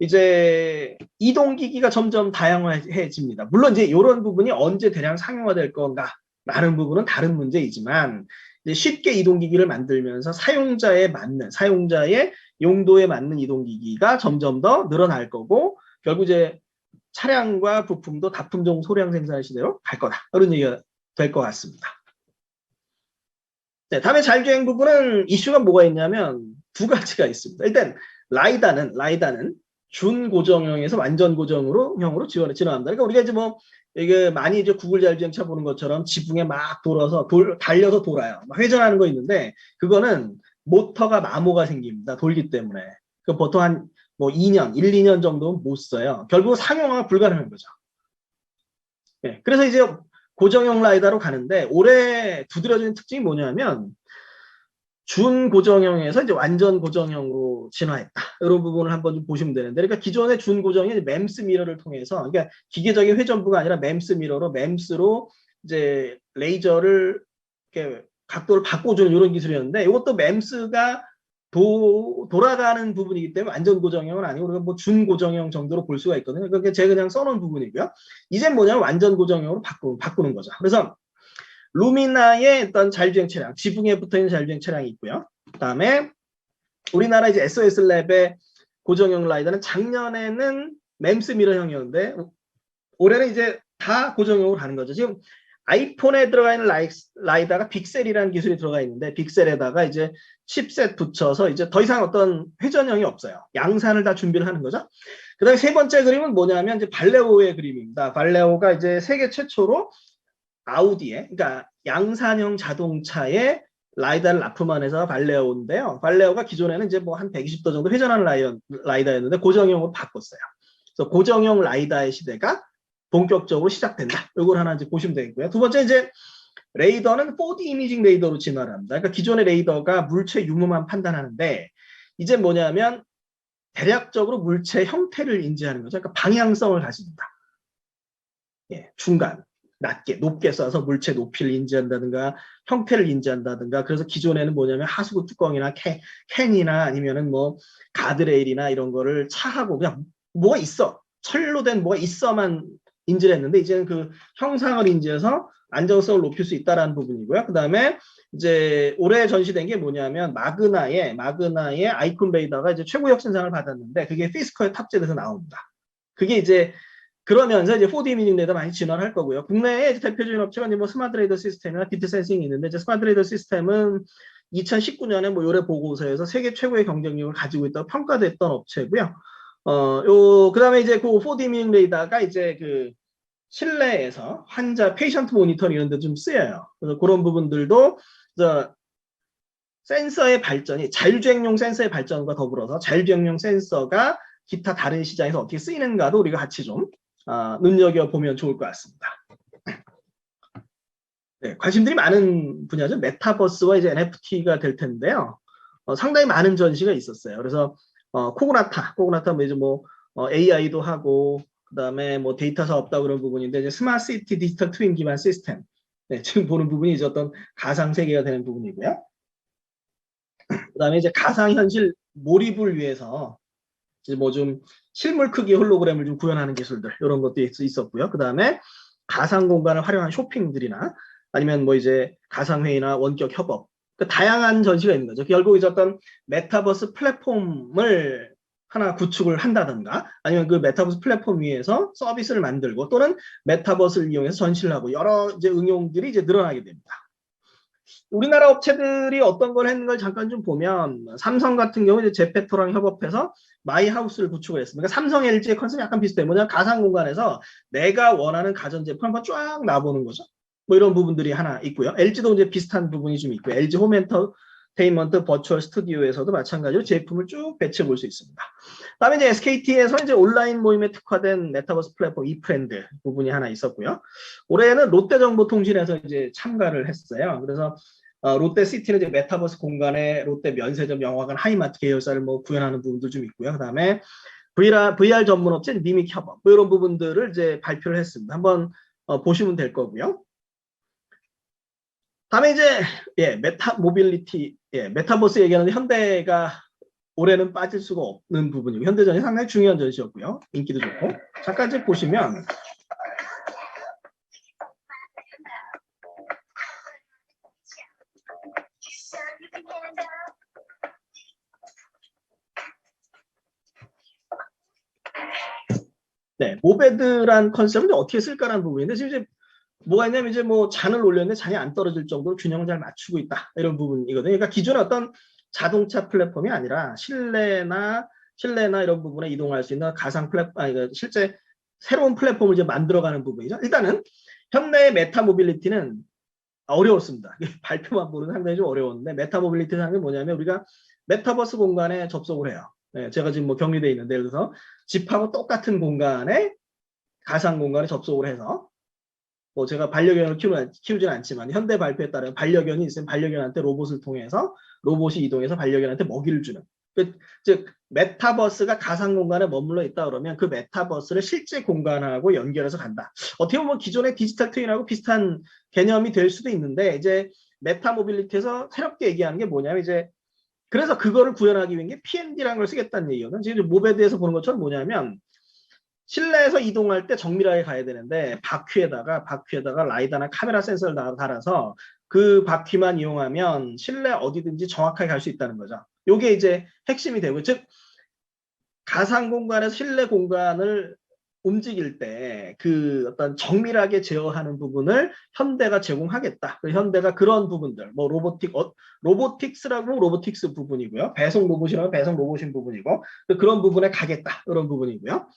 이제 이동기기가 점점 다양해집니다. 물론 이제 이런 부분이 언제 대량 상용화될 건가라는 부분은 다른 문제이지만 이제 쉽게 이동기기를 만들면서 사용자의 용도에 맞는 이동기기가 점점 더 늘어날 거고 결국 이제 차량과 부품도 다품종 소량 생산 시대로 갈 거다. 이런 얘기가 될 것 같습니다. 네, 다음에 자율주행 부분은 이슈가 뭐가 있냐면 두 가지가 있습니다. 일단 라이다는 준고정형에서 완전 고정형으로 진화합니다. 그러니까 우리가 이제 뭐 이게 많이 이제 구글 자율주행차 보는 것처럼 지붕에 막 돌아서 달려서 돌아요. 막 회전하는 거 있는데 그거는 모터가 마모가 생깁니다. 돌기 때문에. 그 보통 한 뭐 2년, 1, 2년 정도 못 써요. 결국 상용화가 불가능한 거죠. 네, 그래서 이제 고정형 라이다로 가는데 올해 두드려지는 특징이 뭐냐면 준고정형에서 이제 완전 고정형으로 진화했다. 이런 부분을 한번 좀 보시면 되는데, 그러니까 기존의 준고정이 멤스 미러를 통해서, 그러니까 기계적인 회전부가 아니라 멤스 미러로, 멤스로 이제 레이저를 이렇게 각도를 바꿔주는 이런 기술이었는데, 이것도 멤스가 돌아가는 부분이기 때문에 완전 고정형은 아니고, 우리가 뭐 준고정형 정도로 볼 수가 있거든요. 그러니까 제가 그냥 써놓은 부분이고요. 이제 뭐냐면 완전 고정형으로 바꾸는 거죠. 그래서 루미나의 어떤 자율주행 차량, 지붕에 붙어있는 자율주행 차량이 있고요. 그 다음에 우리나라 이제 SOS랩의 고정형 라이더는 작년에는 멤스 미러형이었는데 올해는 이제 다 고정형으로 가는 거죠. 지금 아이폰에 들어가 있는 라이다가 빅셀이라는 기술이 들어가 있는데 빅셀에다가 이제 칩셋 붙여서 이제 더 이상 어떤 회전형이 없어요. 양산을 다 준비를 하는 거죠. 그 다음에 세 번째 그림은 뭐냐면 이제 발레오의 그림입니다. 발레오가 이제 세계 최초로 아우디에, 그러니까 양산형 자동차에 라이다를 납품해서 발레오인데요. 발레오가 기존에는 이제 뭐 한 120도 정도 회전하는 라이다였는데 고정형으로 바꿨어요. 그래서 고정형 라이다의 시대가 본격적으로 시작된다. 이걸 하나 이제 보시면 되겠고요. 두 번째 이제 레이더는 4D 이미징 레이더로 진화를 합니다. 그러니까 기존의 레이더가 물체 유무만 판단하는데 이제 뭐냐면 대략적으로 물체 형태를 인지하는 거죠. 그러니까 방향성을 가집니다. 예, 중간. 낮게, 높게 쏴서 물체 높이를 인지한다든가 형태를 인지한다든가. 그래서 기존에는 뭐냐면 하수구 뚜껑이나 캔이나 아니면은 뭐 가드레일이나 이런 거를 차하고 그냥 뭐가 있어, 철로 된 뭐가 있어만 인지를 했는데 이제는 그 형상을 인지해서 안정성을 높일 수 있다라는 부분이고요. 그 다음에 이제 올해 전시된 게 뭐냐면 마그나의 아이콘 레이더가 이제 최고 혁신상을 받았는데 그게 피스커에 탑재돼서 나옵니다. 그게 이제 그러면서 이제 4D 이미징 레이더 많이 진화를 할 거고요. 국내에 대표적인 업체가 뭐 스마트 레이더 시스템이나 비트 센싱이 있는데 이제 스마트 레이더 시스템은 2019년에 뭐 요래 보고서에서 세계 최고의 경쟁력을 가지고 있다고 평가됐던 업체고요. 그다음에 이제 그 4D 이미징 레이더가 이제 그 실내에서 환자 페이션트 모니터링 이런 데 좀 쓰여요. 그래서 그런 부분들도 센서의 발전이 자율주행용 센서의 발전과 더불어서 자율주행용 센서가 기타 다른 시장에서 어떻게 쓰이는가도 우리가 같이 좀 눈여겨보면 좋을 것 같습니다. 네, 관심들이 많은 분야죠. 메타버스와 이제 NFT가 될 텐데요. 상당히 많은 전시가 있었어요. 그래서 코그나타 뭐 이제 뭐 AI도 하고 그다음에 뭐 데이터 사업도 그런 부분인데 이제 스마트 시티 디지털 트윈 기반 시스템. 네, 지금 보는 부분이 이제 어떤 가상 세계가 되는 부분이고요. 그다음에 이제 가상 현실 몰입을 위해서 뭐 좀 실물 크기 홀로그램을 좀 구현하는 기술들 이런 것도 있었고요. 그 다음에 가상 공간을 활용한 쇼핑들이나 아니면 뭐 이제 가상 회의나 원격 협업 다양한 전시가 있는 거죠. 결국 이제 어떤 메타버스 플랫폼을 하나 구축을 한다든가 아니면 그 메타버스 플랫폼 위에서 서비스를 만들고 또는 메타버스를 이용해서 전시를 하고 여러 이제 응용들이 이제 늘어나게 됩니다. 우리나라 업체들이 어떤 걸 했는 걸 잠깐 좀 보면 삼성 같은 경우 이제 제페토랑 협업해서 마이하우스를 구축을 했습니다. 그러니까 삼성 LG의 컨셉이 약간 비슷해요. 뭐냐 가상 공간에서 내가 원하는 가전제품 한번 쫙 놔보는 거죠. 뭐 이런 부분들이 하나 있고요. LG도 이제 비슷한 부분이 좀 있고요. LG 홈엔터테인먼트 버추얼 스튜디오에서도 마찬가지로 제품을 쭉 배치해 볼 수 있습니다. 다음에 이제 SKT에서 이제 온라인 모임에 특화된 메타버스 플랫폼 이프렌드 부분이 하나 있었고요. 올해는 롯데정보통신에서 이제 참가를 했어요. 그래서 롯데시티는 이제 메타버스 공간에 롯데 면세점, 영화관, 하이마트 계열사를 뭐 구현하는 부분도 좀 있고요. 그 다음에 VR 전문 업체 미믹 협업 뭐 이런 부분들을 이제 발표를 했습니다. 한번 보시면 될 거고요. 다음에 이제 메타 모빌리티, 메타버스 얘기하는데 현대가 올해는 빠질 수가 없는 부분이고 현대전이 상당히 중요한 전시였고요. 인기도 좋고 잠깐 이제 보시면. 네, 모베드란 컨셉을 어떻게 쓸까라는 부분인데 지금 이제 뭐가 있냐면 이제 뭐 잔을 올렸는데 잔이 안 떨어질 정도로 균형을 잘 맞추고 있다 이런 부분이거든요. 그러니까 기존의 어떤 자동차 플랫폼이 아니라 실내나 실내나 이런 부분에 이동할 수 있는 가상 플랫폼, 실제 새로운 플랫폼을 이제 만들어가는 부분이죠. 일단은 현대의 메타 모빌리티는 어려웠습니다. 발표만 보는 상당히 좀 어려웠는데 메타 모빌리티 하는 게 뭐냐면 우리가 메타버스 공간에 접속을 해요. 네, 제가 지금 뭐 격리돼 있는데 예를 들어서 집하고 똑같은 공간에 가상 공간에 접속을 해서 뭐 제가 반려견을 키우진 않지만 현대 발표에 따르면 반려견이 있으면 반려견한테 로봇을 통해서 로봇이 이동해서 반려견한테 먹이를 주는 즉 메타버스가 가상 공간에 머물러 있다 그러면 그 메타버스를 실제 공간하고 연결해서 간다. 어떻게 보면 기존의 디지털 트윈하고 비슷한 개념이 될 수도 있는데 이제 메타 모빌리티에서 새롭게 얘기하는 게 뭐냐면 이제 그래서 그거를 구현하기 위한 게 PND라는 걸 쓰겠다는 얘기거든. 지금 모베드에서 보는 것처럼 뭐냐면 실내에서 이동할 때 정밀하게 가야 되는데 바퀴에다가 라이다나 카메라 센서를 달아서 그 바퀴만 이용하면 실내 어디든지 정확하게 갈 수 있다는 거죠. 이게 이제 핵심이 되고 즉 가상 공간에서 실내 공간을 움직일 때 그 어떤 정밀하게 제어하는 부분을 현대가 제공하겠다. 현대가 그런 부분들, 뭐 로보틱스라고 하면 로보틱스 부분이고요. 배송 로봇이라면 배송 로봇인 부분이고 그런 부분에 가겠다. 그런 부분이고요.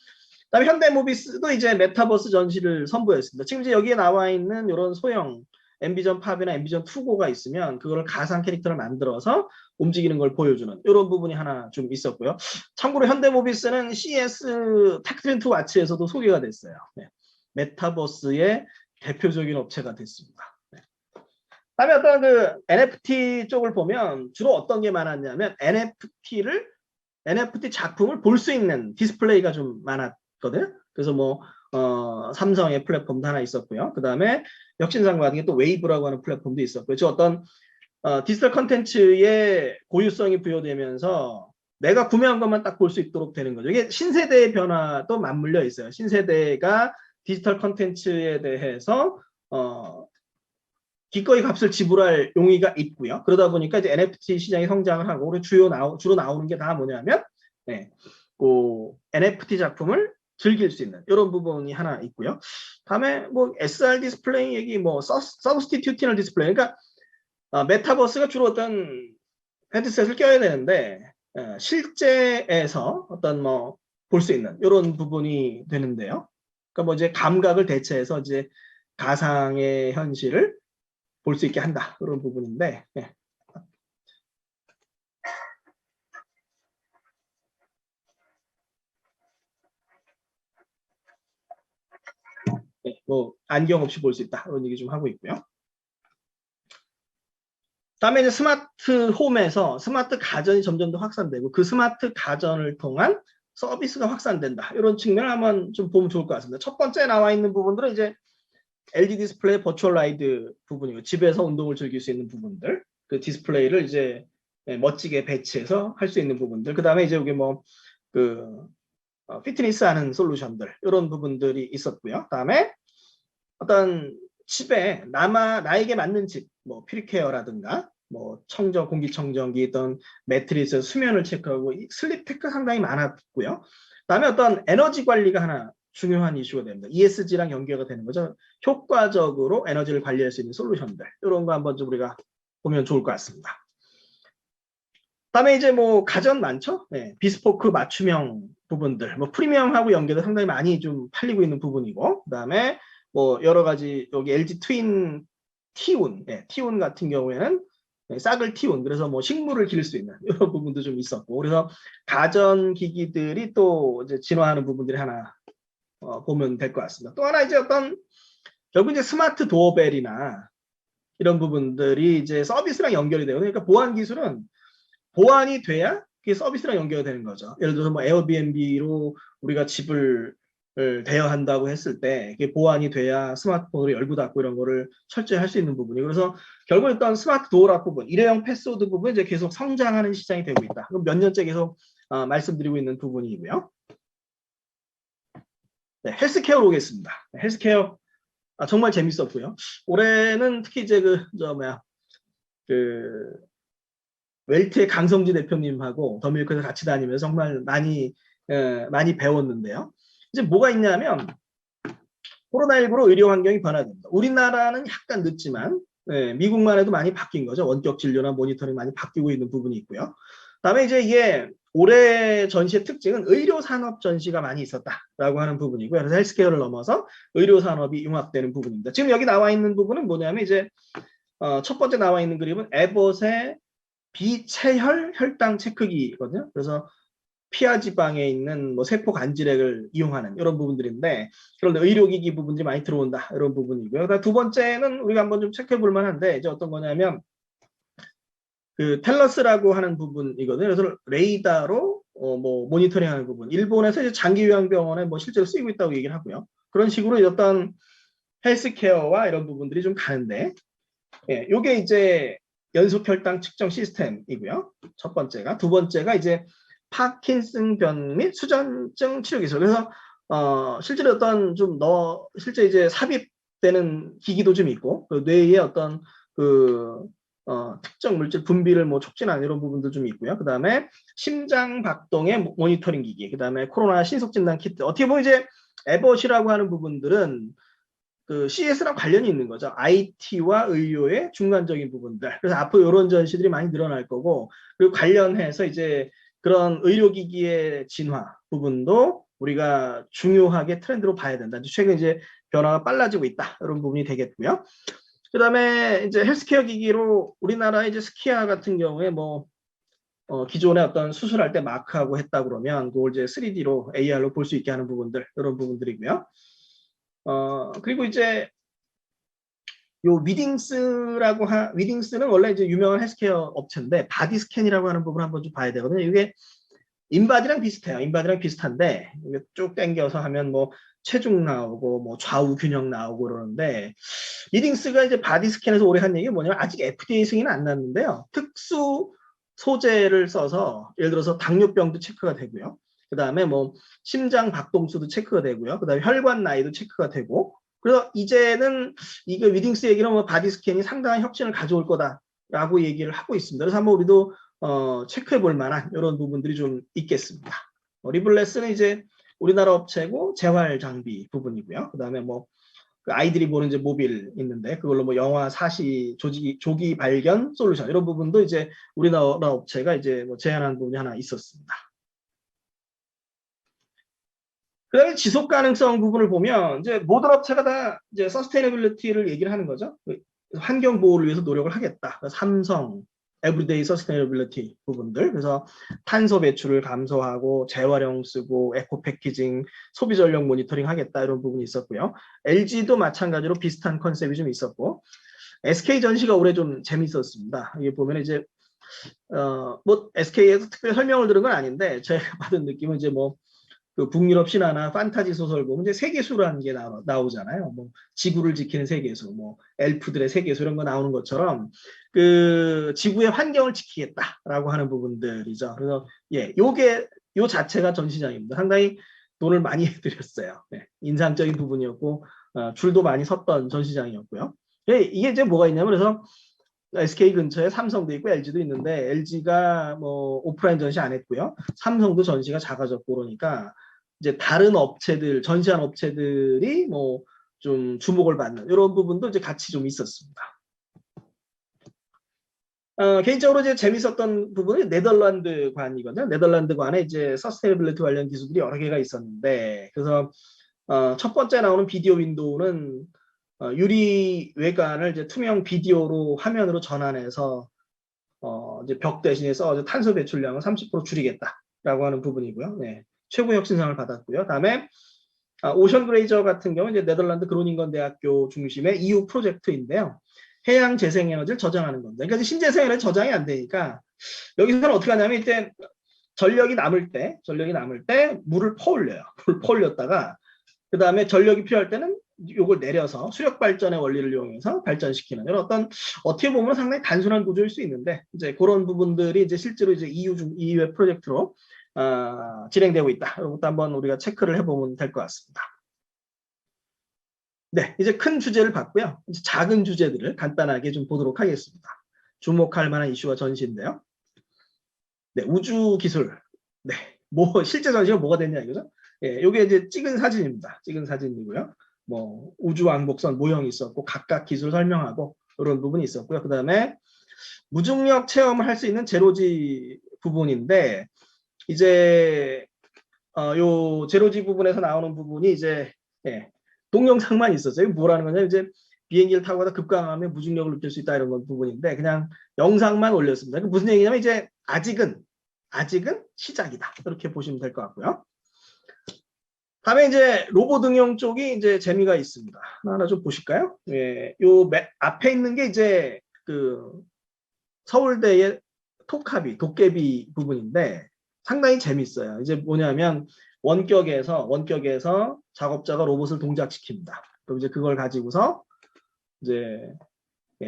그다음에 현대모비스도 이제 메타버스 전시를 선보였습니다. 지금 이제 여기에 나와 있는 이런 소형 앰비전 팝이나 앰비전 투고가 있으면 그걸 가상 캐릭터를 만들어서 움직이는 걸 보여주는 이런 부분이 하나 좀 있었고요. 참고로 현대모비스는 CES 텍트렌트 와치에서도 소개가 됐어요. 네. 메타버스의 대표적인 업체가 됐습니다. 네. 그다음에 어떤 그 NFT 쪽을 보면 주로 어떤 게 많았냐면 NFT 작품을 볼 수 있는 디스플레이가 좀 많았거든요. 그래서 뭐 삼성의 플랫폼도 하나 있었고요. 그 다음에 혁신상 같은 게 또 웨이브라고 하는 플랫폼도 있었고요. 저 어떤 디지털 컨텐츠의 고유성이 부여되면서 내가 구매한 것만 딱 볼 수 있도록 되는 거죠. 이게 신세대의 변화도 맞물려 있어요. 신세대가 디지털 컨텐츠에 대해서 기꺼이 값을 지불할 용의가 있고요. 그러다 보니까 이제 NFT 시장이 성장을 하고 우리 주로 나오는 게 다 뭐냐면 네, 그 NFT 작품을 즐길 수 있는 이런 부분이 하나 있고요. 다음에 뭐 SR 디스플레이 얘기, 뭐 서브스티튜셔널 디스플레이, 그러니까 메타버스가 주로 어떤 헤드셋을 껴야 되는데 실제에서 어떤 뭐 볼 수 있는 이런 부분이 되는데요. 그러니까 뭐 이제 감각을 대체해서 이제 가상의 현실을 볼 수 있게 한다 그런 부분인데. 네. 네, 뭐 안경 없이 볼 수 있다 그런 얘기 좀 하고 있고요. 다음에 이제 스마트 홈에서 스마트 가전이 점점 더 확산되고 그 스마트 가전을 통한 서비스가 확산된다 이런 측면을 한번 좀 보면 좋을 것 같습니다. 첫 번째 나와 있는 부분들은 이제 LED 디스플레이 버추얼 라이드 부분이고 집에서 운동을 즐길 수 있는 부분들, 그 디스플레이를 이제 멋지게 배치해서 할 수 있는 부분들, 그 다음에 이제 여기 뭐 그 피트니스 하는 솔루션들 이런 부분들이 있었고요. 다음에 어떤 집에 나에게 맞는 집, 뭐 퓨리케어라든가 뭐 공기청정기, 어떤 매트리스, 수면을 체크하고 슬립 테크 상당히 많았고요. 그다음에 어떤 에너지 관리가 하나 중요한 이슈가 됩니다. ESG랑 연계가 되는 거죠. 효과적으로 에너지를 관리할 수 있는 솔루션들 이런 거 한번 좀 우리가 보면 좋을 것 같습니다. 그다음에 이제 뭐 가전 많죠. 네, 비스포크 맞춤형 부분들, 뭐 프리미엄하고 연계도 상당히 많이 좀 팔리고 있는 부분이고, 그다음에 뭐 여러 가지 여기 LG 트윈 티운, 티운 같은 경우에는 싹을 티운, 그래서 뭐 식물을 기를 수 있는 이런 부분도 좀 있었고, 그래서 가전 기기들이 또 이제 진화하는 부분들이 하나 보면 될 것 같습니다. 또 하나 이제 어떤 결국 이제 스마트 도어벨이나 이런 부분들이 이제 서비스랑 연결이 돼요. 그러니까 보안 기술은 보안이 돼야 그게 서비스랑 연결이 되는 거죠. 예를 들어서 뭐 에어비앤비로 우리가 집을 대여한다고 했을 때 이게 보안이 돼야 스마트폰으로 열고 닫고 이런 거를 철저히 할 수 있는 부분이, 그래서 결국 일단 스마트 도어락 부분, 일회용 패스워드 부분 이제 계속 성장하는 시장이 되고 있다. 그럼 몇 년째 계속 말씀드리고 있는 부분이고요. 네, 헬스케어로 오겠습니다. 헬스케어 정말 재밌었고요. 올해는 특히 이제 웰트의 강성지 대표님하고 더밀크에서 같이 다니면서 정말 많이 배웠는데요. 이제 뭐가 있냐면 코로나19로 의료 환경이 변화됩니다. 우리나라는 약간 늦지만 미국만 해도 많이 바뀐 거죠. 원격 진료나 모니터링 많이 바뀌고 있는 부분이 있고요. 그다음에 이제 이게 올해 전시의 특징은 의료산업 전시가 많이 있었다라고 하는 부분이고요. 그래서 헬스케어를 넘어서 의료산업이 융합되는 부분입니다. 지금 여기 나와 있는 부분은 뭐냐면 이제 첫 번째 나와 있는 그림은 에봇의 비체혈 혈당 체크기거든요. 그래서 피하 지방에 있는 뭐 세포 간질액을 이용하는 이런 부분들인데, 그런데 의료기기 부분들이 많이 들어온다 이런 부분이고요. 그다음 두 번째는 우리가 한번 좀 체크해 볼 만한데, 이제 어떤 거냐면 그 텔러스라고 하는 부분이거든요. 그래서 레이더로 뭐 모니터링하는 부분. 일본에서 이제 장기요양병원에 뭐 실제로 쓰이고 있다고 얘기를 하고요. 그런 식으로 어떤 헬스케어와 이런 부분들이 좀 가는데, 예, 요게 이제 연속 혈당 측정 시스템이고요. 첫 번째가. 두 번째가 이제 파킨슨병 및 수전증 치료 기술. 그래서 실제로 어떤 실제 이제 삽입되는 기기도 좀 있고, 그 뇌에 어떤 그 특정 물질 분비를 뭐 촉진하는 이런 부분도 좀 있고요. 그 다음에 심장 박동의 모니터링 기기, 그 다음에 코로나 신속 진단 키트. 어떻게 보면 이제 에봇이라고 하는 부분들은 그 CS랑 관련이 있는 거죠. IT와 의료의 중간적인 부분들. 그래서 앞으로 이런 전시들이 많이 늘어날 거고, 그리고 관련해서 이제 그런 의료기기의 진화 부분도 우리가 중요하게 트렌드로 봐야 된다. 최근 이제 변화가 빨라지고 있다. 이런 부분이 되겠고요. 그 다음에 이제 헬스케어 기기로 우리나라의 이제 스키야 같은 경우에 뭐 기존에 어떤 수술할 때 마크하고 했다 그러면 그걸 이제 3D로 AR로 볼 수 있게 하는 부분들, 이런 부분들이고요. 그리고 이제 요 위딩스는 원래 이제 유명한 헬스케어 업체인데, 바디 스캔이라고 하는 부분을 한번 좀 봐야 되거든요. 이게 인바디랑 비슷해요. 인바디랑 비슷한데, 이게 쭉 당겨서 하면 뭐 체중 나오고 뭐 좌우 균형 나오고 그러는데, 위딩스가 이제 바디 스캔에서 오래 한 얘기가 뭐냐면, 아직 FDA 승인은 안 났는데요. 특수 소재를 써서 예를 들어서 당뇨병도 체크가 되고요. 그 다음에 뭐 심장 박동수도 체크가 되고요. 그 다음에 혈관 나이도 체크가 되고, 그래서 이제는 이거 위딩스 얘기는 뭐 바디 스캔이 상당한 혁신을 가져올 거다라고 얘기를 하고 있습니다. 그래서 한번 우리도 체크해 볼 만한 이런 부분들이 좀 있겠습니다. 리블레스는 이제 우리나라 업체고 재활 장비 부분이고요. 그 다음에 뭐 그 아이들이 보는 이제 모빌 있는데, 그걸로 뭐 영화 사시 조기 발견 솔루션 이런 부분도 이제 우리나라 업체가 이제 뭐 제안한 부분이 하나 있었습니다. 그 다음에 지속 가능성 부분을 보면 이제 모든 업체가 다 이제 서스테이너빌리티를 얘기를 하는 거죠. 환경 보호를 위해서 노력을 하겠다. 삼성, 에브리데이 서스테이너빌리티 부분들. 그래서 탄소 배출을 감소하고 재활용 쓰고 에코 패키징, 소비 전력 모니터링 하겠다, 이런 부분이 있었고요. LG도 마찬가지로 비슷한 컨셉이 좀 있었고, SK 전시가 올해 좀 재밌었습니다. 이게 보면 이제 뭐 SK에서 특별히 설명을 들은 건 아닌데, 제가 받은 느낌은 이제 뭐 그 북유럽 신화나 판타지 소설 보면 이제 세계수라는 게 나오잖아요. 뭐 지구를 지키는 세계수, 뭐 엘프들의 세계수 이런 거 나오는 것처럼 그 지구의 환경을 지키겠다라고 하는 부분들이죠. 그래서 예, 요 자체가 전시장입니다. 상당히 돈을 많이 들였어요. 네, 인상적인 부분이었고 줄도 많이 섰던 전시장이었고요. 예, 이게 이제 뭐가 있냐면, 그래서 SK 근처에 삼성도 있고 LG도 있는데, LG가 뭐 오프라인 전시 안 했고요. 삼성도 전시가 작아졌고, 그러니까 이제 다른 업체들, 전시한 업체들이 뭐 좀 주목을 받는 이런 부분도 이제 같이 좀 있었습니다. 개인적으로 이제 재밌었던 부분이 네덜란드관이거든요. 네덜란드관에 이제 서스테이너빌리티 관련 기술들이 여러 개가 있었는데, 그래서 첫 번째 나오는 비디오 윈도우는 유리 외관을 이제 투명 비디오로 화면으로 전환해서 이제 벽 대신에 써 탄소 배출량을 30% 줄이겠다라고 하는 부분이고요. 네, 최고 혁신상을 받았고요. 다음에 오션 그레이저 같은 경우는 이제 네덜란드 그로닝건 대학교 중심의 EU 프로젝트인데요. 해양 재생에너지를 저장하는 겁니다. 그러니까 신재생에너지 저장이 안 되니까 여기서는 어떻게 하냐면, 이때 전력이 남을 때 물을 퍼올려요. 물을 퍼올렸다가 그 다음에 전력이 필요할 때는 이걸 내려서 수력 발전의 원리를 이용해서 발전시키는 이런 어떻게 보면 상당히 단순한 구조일 수 있는데, 이제 그런 부분들이 이제 실제로 이제 EU의 프로젝트로 진행되고 있다. 이것도 한번 우리가 체크를 해보면 될 것 같습니다. 네, 이제 큰 주제를 봤고요. 이제 작은 주제들을 간단하게 좀 보도록 하겠습니다. 주목할 만한 이슈와 전시인데요. 네, 우주 기술. 네, 뭐 실제 전시가 뭐가 됐냐 이거죠? 예, 요게 이제 찍은 사진입니다. 찍은 사진이고요. 뭐 우주 왕복선 모형이 있었고, 각각 기술 설명하고 이런 부분이 있었고요. 그 다음에 무중력 체험을 할 수 있는 제로지 부분인데, 이제 요 제로지 부분에서 나오는 부분이 이제 동영상만 있었어요. 뭐라는 거냐 이제 비행기를 타고 가다 급강하면 무중력을 느낄 수 있다 이런 건 부분인데 그냥 영상만 올렸습니다. 무슨 얘기냐면 이제 아직은 시작이다 이렇게 보시면 될 것 같고요. 다음에 이제 로봇 응용 쪽이 이제 재미가 있습니다. 하나 좀 보실까요? 요 앞에 있는 게 이제 그 서울대의 도깨비 부분인데 상당히 재밌어요. 이제 뭐냐면 원격에서 작업자가 로봇을 동작시킵니다. 그럼 이제 그걸 가지고서 이제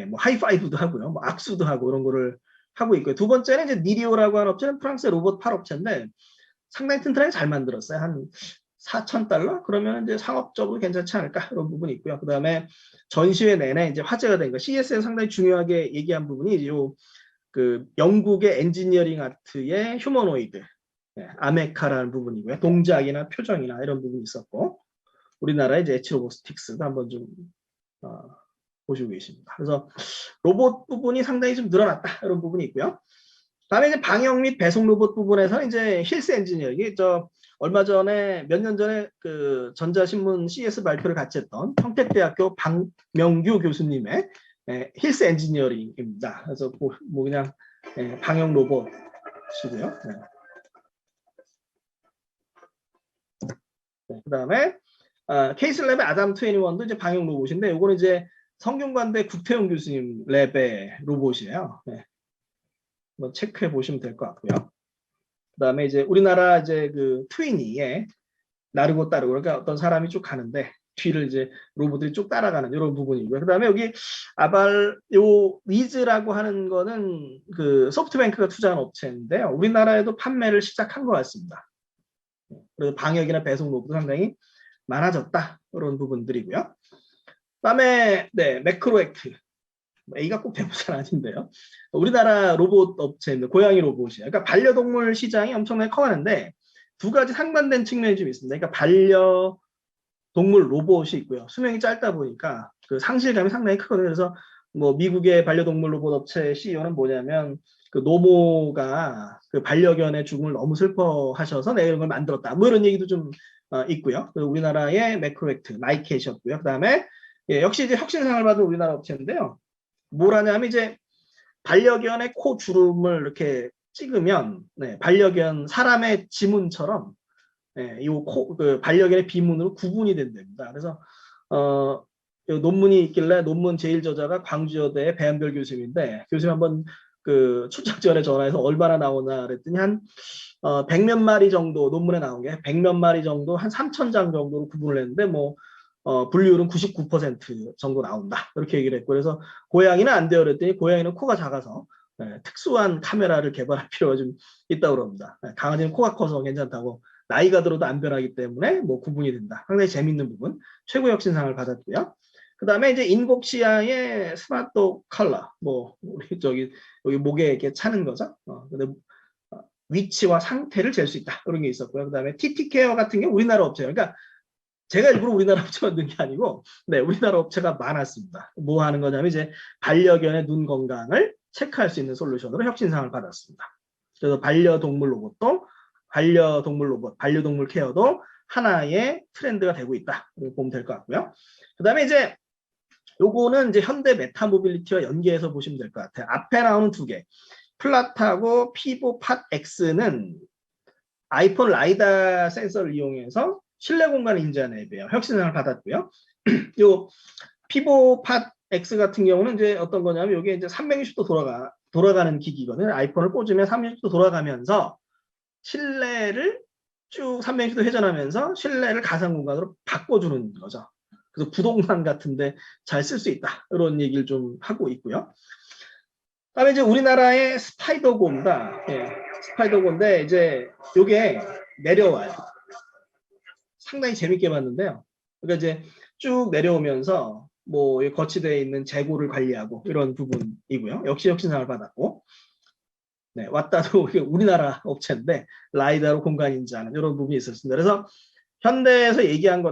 뭐 하이파이브도 하고요, 뭐 악수도 하고 이런 거를 하고 있고요. 두 번째는 이제 니리오라고 하는 업체는 프랑스의 로봇 팔업체인데 상당히 튼튼하게 잘 만들었어요. 한 4,000달러? 그러면 이제 상업적으로 괜찮지 않을까? 이런 부분이 있고요. 그 다음에 전시회 내내 이제 화제가 된 거, CES에서 상당히 중요하게 얘기한 부분이 그 영국의 엔지니어링 아트의 휴머노이드, 아메카라는 부분이고요. 동작이나 표정이나 이런 부분이 있었고, 우리나라의 이제 에치로보스틱스도 한번 좀 보시고 계십니다. 그래서 로봇 부분이 상당히 좀 늘어났다 이런 부분이 있고요. 다음에 이제 방역 및 배송 로봇 부분에서 이제 힐스 엔지니어 이게 얼마 전에 몇 년 전에 그 전자신문 CS 발표를 같이 했던 평택대학교 박명규 교수님의 힐스 엔지니어링입니다. 그래서 뭐 그냥 방역 로봇이고요. 그다음에 케이슬랩의 아담 21도 이제 방역 로봇인데 이거는 이제 성균관대 국태용 교수님 랩의 로봇이에요. 뭐 체크해 보시면 될 것 같고요. 그다음에 이제 우리나라 이제 그 트위니에 나르고 따르고 그러니까 어떤 사람이 쭉 가는데 뒤를 이제 로봇들이 쭉 따라가는 이런 부분이고요. 그다음에 여기 위즈라고 하는 거는 그 소프트뱅크가 투자한 업체인데요. 우리나라에도 판매를 시작한 것 같습니다. 그래서 방역이나 배송 로봇도 상당히 많아졌다 이런 부분들이고요. 그다음에 매크로액트 A가 꼭 대부산 아닌데요. 우리나라 로봇 업체입니다. 고양이 로봇이에요. 그러니까 반려동물 시장이 엄청나게 커가는데 두 가지 상반된 측면이 좀 있습니다. 그러니까 반려동물 로봇이 있고요. 수명이 짧다 보니까 그 상실감이 상당히 크거든요. 그래서 뭐 미국의 반려동물 로봇 업체 CEO는 뭐냐면 그 노모가 그 반려견의 죽음을 너무 슬퍼하셔서 내가 이런 걸 만들었다. 뭐 이런 얘기도 좀 있고요. 우리나라의 매크로액트, 마이캣이었고요. 그 다음에 역시 이제 혁신상을 받은 우리나라 업체인데요. 뭘 하냐면 이제 반려견의 코 주름을 이렇게 찍으면 반려견 사람의 지문처럼 그 반려견의 비문으로 구분이 된답니다. 그래서 논문이 있길래 논문 제일 저자가 광주여대의 배한별 교수님인데 교수님 한번 그 출장 전에 전화해서 얼마나 나오나 그랬더니 한 100몇 마리 정도 논문에 나온 게 100몇 마리 정도 한 3,000장 정도로 구분을 했는데 뭐 분류율은 99% 정도 나온다. 이렇게 얘기를 했고 그래서 고양이는 안 돼요. 그랬더니 고양이는 코가 작아서 특수한 카메라를 개발할 필요가 좀 있다고 그럽니다. 강아지는 코가 커서 괜찮다고 나이가 들어도 안 변하기 때문에 뭐 구분이 된다. 상당히 재밌는 부분. 최고 혁신상을 받았고요. 그 다음에 이제 인복시아의 스마트 컬러. 뭐 우리 여기 목에 이렇게 차는 거죠. 근데 위치와 상태를 잴 수 있다. 그런 게 있었고요. 그 다음에 TT케어 같은 게 우리나라 업체예요. 그러니까 제가 일부러 우리나라 업체 만든 게 아니고, 우리나라 업체가 많았습니다. 뭐 하는 거냐면 이제 반려견의 눈 건강을 체크할 수 있는 솔루션으로 혁신상을 받았습니다. 그래서 반려동물 로봇도, 반려동물 케어도 하나의 트렌드가 되고 있다. 보면 될 것 같고요. 그 다음에 이제 요거는 이제 현대 메타모빌리티와 연계해서 보시면 될 것 같아요. 앞에 나오는 두 개. 플라타고 피보팟 X는 아이폰 라이다 센서를 이용해서 실내 공간을 인지하는 앱이에요. 혁신상을 받았고요. 요 피보팟 X 같은 경우는 이제 어떤 거냐면 이게 이제 360도 돌아가는 기기거든요. 아이폰을 꽂으면 360도 돌아가면서 실내를 쭉 360도 회전하면서 실내를 가상 공간으로 바꿔주는 거죠. 그래서 부동산 같은데 잘 쓸 수 있다. 이런 얘기를 좀 하고 있고요. 그다음에 이제 우리나라의 스파이더고입니다. 스파이더고인데 이제 이게 내려와요. 상당히 재밌게 봤는데요. 그러니까 이제 쭉 내려오면서 뭐 거치대에 있는 재고를 관리하고 이런 부분이고요. 역시 혁신상을 받았고, 왔다도 우리나라 업체인데 라이다로 공간 인지하는 이런 부분이 있었습니다. 그래서 현대에서 얘기한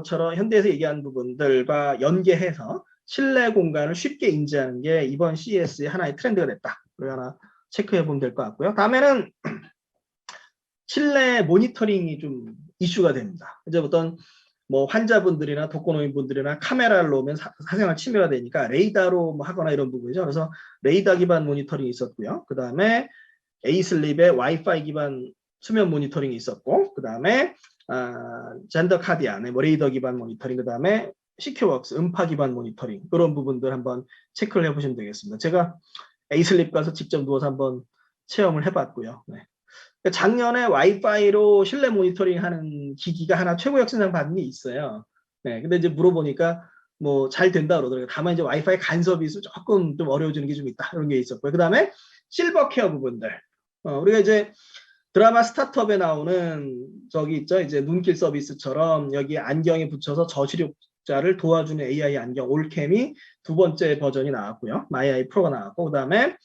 부분들과 연계해서 실내 공간을 쉽게 인지하는 게 이번 CES의 하나의 트렌드가 됐다. 그걸 하나 체크해 보면 될 것 같고요. 다음에는 실내 모니터링이 좀 이슈가 됩니다. 이제 어떤 뭐 환자분들이나 독거노인분들이나 카메라를 놓으면 사생활 침해가 되니까 레이더로 뭐 하거나 이런 부분이죠. 그래서 레이더 기반 모니터링이 있었고요. 그 다음에 에이슬립의 와이파이 기반 수면 모니터링이 있었고, 그 다음에 젠더 카디안의 뭐 레이더 기반 모니터링, 그 다음에 시큐워크스 음파 기반 모니터링, 그런 부분들 한번 체크를 해보시면 되겠습니다. 제가 에이슬립 가서 직접 누워서 한번 체험을 해봤고요. 네. 작년에 와이파이로 실내 모니터링 하는 기기가 하나 최고 혁신상 받은 게 있어요. 네, 근데 이제 물어보니까 뭐 잘 된다 그러더라고요. 다만 이제 와이파이 간섭이 조금 좀 어려워지는 게 좀 있다. 이런 게 있었고요. 그 다음에 실버 케어 부분들. 우리가 이제 드라마 스타트업에 나오는 저기 있죠. 이제 눈길 서비스처럼 여기 안경에 붙여서 저시력자를 도와주는 AI 안경 올캠이 두 번째 버전이 나왔고요. 마이아이 프로가 나왔고, 그 다음에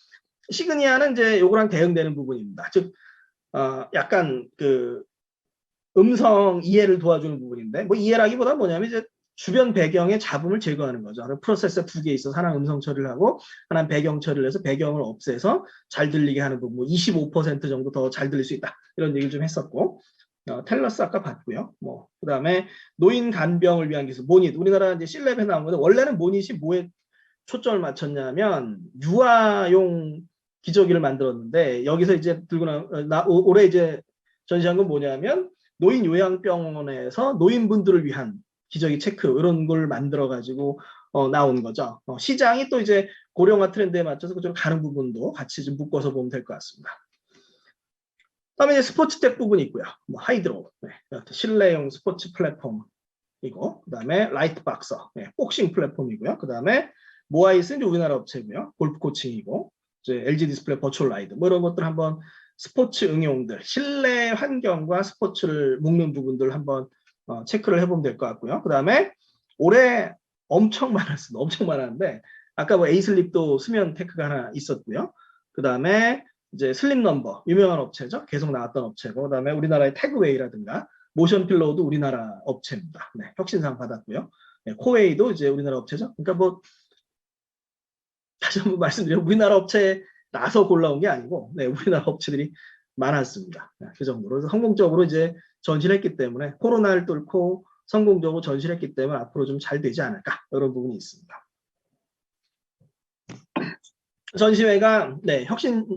시그니아는 이제 요거랑 대응되는 부분입니다. 즉, 약간 그 음성 이해를 도와주는 부분인데, 뭐 이해라기보다 뭐냐면 이제 주변 배경의 잡음을 제거하는 거죠. 프로세서 두 개 있어서 하나는 음성 처리를 하고 하나는 배경 처리를 해서 배경을 없애서 잘 들리게 하는 부분, 뭐 25% 정도 더 잘 들릴 수 있다. 이런 얘기를 좀 했었고, 텔러스 아까 봤고요. 뭐 그다음에 노인 간병을 위한 기술, 모닛. 우리나라 이제 실랩에 나온 건데 원래는 모닛이 뭐에 초점을 맞췄냐면 유아용 기저귀를 만들었는데 여기서 이제 들고 올해 이제 전시한 건 뭐냐면 노인 요양병원에서 노인분들을 위한 기저귀 체크 이런 걸 만들어 가지고 나온 거죠. 시장이 또 이제 고령화 트렌드에 맞춰서 그쪽으로 가는 부분도 같이 좀 묶어서 보면 될 것 같습니다. 다음에 이제 스포츠텍 부분이 있고요. 뭐 하이드로, 네, 실내용 스포츠 플랫폼이고, 그 다음에 라이트박서, 네, 복싱 플랫폼이고요. 그 다음에 모아이스는 이제 우리나라 업체고요. 골프 코칭이고, 이제 LG 디스플레이 버추얼 라이드, 뭐 이런 것들 한번 스포츠 응용들, 실내 환경과 스포츠를 묶는 부분들 한번 체크를 해보면 될 것 같고요. 그 다음에 올해 엄청 많았습니다. 엄청 많았는데 아까 뭐 에이슬립도 수면 테크가 하나 있었고요. 그 다음에 이제 슬립 넘버 유명한 업체죠. 계속 나왔던 업체고, 그 다음에 우리나라의 태그웨이라든가 모션 필로우도 우리나라 업체입니다. 네, 혁신상 받았고요. 네, 코웨이도 이제 우리나라 업체죠. 그러니까 뭐 다시 한번 말씀드리면 우리나라 업체라서 골라온 게 아니고, 네, 우리나라 업체들이 많았습니다. 네, 그 정도로. 그래서 성공적으로 이제 전시를 했기 때문에 코로나를 뚫고 성공적으로 전시를 했기 때문에 앞으로 좀 잘 되지 않을까 이런 부분이 있습니다. 전시회가 네, 혁신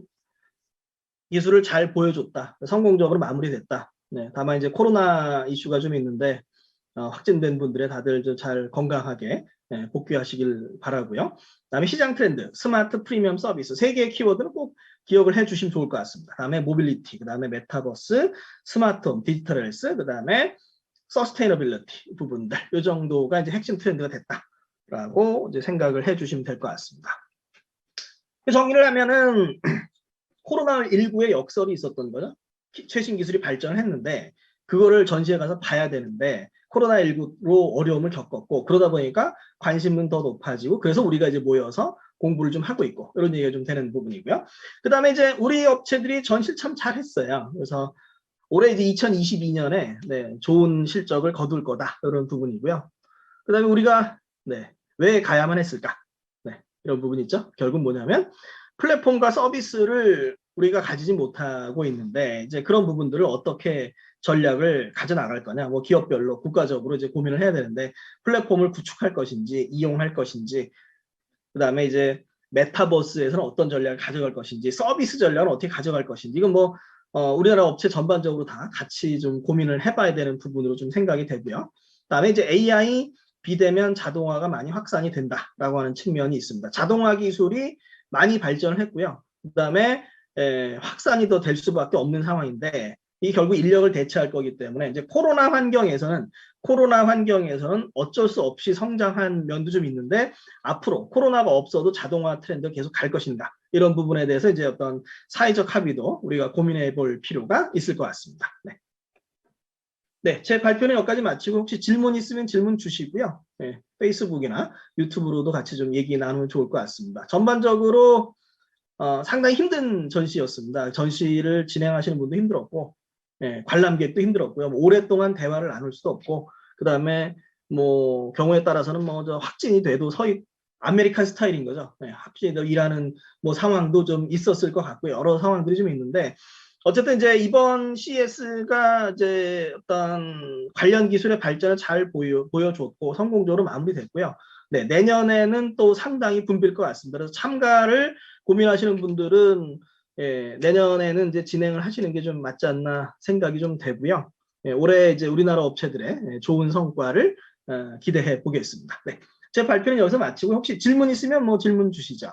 기술을 잘 보여줬다. 성공적으로 마무리됐다. 네, 다만 이제 코로나 이슈가 좀 있는데 확진된 분들의 다들 잘 건강하게 복귀하시길 바라고요. 그다음에 시장 트렌드, 스마트 프리미엄 서비스 세 개의 키워드는 꼭 기억을 해주시면 좋을 것 같습니다. 그다음에 모빌리티, 그다음에 메타버스, 스마트홈, 디지털 헬스, 그다음에 서스테이너빌리티 부분들 이 정도가 이제 핵심 트렌드가 됐다라고 이제 생각을 해주시면 될 것 같습니다. 정리를 하면은 코로나19의 역설이 있었던 거죠. 최신 기술이 발전을 했는데 그거를 전시회 가서 봐야 되는데 코로나19로 어려움을 겪었고 그러다 보니까 관심은 더 높아지고 그래서 우리가 이제 모여서 공부를 좀 하고 있고 이런 얘기가 좀 되는 부분이고요. 그 다음에 이제 우리 업체들이 전시를 참 잘했어요. 그래서 올해 이제 2022년에 네, 좋은 실적을 거둘 거다 이런 부분이고요. 그 다음에 우리가 네, 왜 가야만 했을까? 네, 이런 부분이 있죠. 결국 뭐냐면 플랫폼과 서비스를 우리가 가지지 못하고 있는데 이제 그런 부분들을 어떻게 전략을 가져나갈 거냐, 뭐 기업별로 국가적으로 이제 고민을 해야 되는데 플랫폼을 구축할 것인지 이용할 것인지, 그 다음에 이제 메타버스에서는 어떤 전략을 가져갈 것인지, 서비스 전략을 어떻게 가져갈 것인지, 이건 뭐 우리나라 업체 전반적으로 다 같이 좀 고민을 해봐야 되는 부분으로 좀 생각이 되고요. 그다음에 이제 AI 비대면 자동화가 많이 확산이 된다라고 하는 측면이 있습니다. 자동화 기술이 많이 발전을 했고요. 그다음에 확산이 더 될 수밖에 없는 상황인데 이 결국 인력을 대체할 거기 때문에 이제 코로나 환경에서는 어쩔 수 없이 성장한 면도 좀 있는데 앞으로 코로나가 없어도 자동화 트렌드 계속 갈 것인가 이런 부분에 대해서 이제 어떤 사회적 합의도 우리가 고민해 볼 필요가 있을 것 같습니다. 네. 네, 제 발표는 여기까지 마치고 혹시 질문 있으면 질문 주시고요. 네, 페이스북이나 유튜브로도 같이 좀 얘기 나누면 좋을 것 같습니다. 전반적으로 상당히 힘든 전시였습니다. 전시를 진행하시는 분도 힘들었고 관람객도 힘들었고요. 뭐 오랫동안 대화를 나눌 수도 없고 그 다음에 뭐 경우에 따라서는 뭐 저 확진이 돼도 서입 아메리칸 스타일인 거죠. 확진이 일하는 뭐 상황도 좀 있었을 것 같고요. 여러 상황들이 좀 있는데 어쨌든 이제 이번 CES가 이제 어떤 관련 기술의 발전을 잘 보여줬고 성공적으로 마무리됐고요. 네, 내년에는 또 상당히 붐빌 것 같습니다. 그래서 참가를 고민하시는 분들은 예, 내년에는 이제 진행을 하시는 게 좀 맞지 않나 생각이 좀 되고요. 예, 올해 이제 우리나라 업체들의 좋은 성과를 기대해 보겠습니다. 네, 제 발표는 여기서 마치고 혹시 질문 있으면 뭐 질문 주시죠.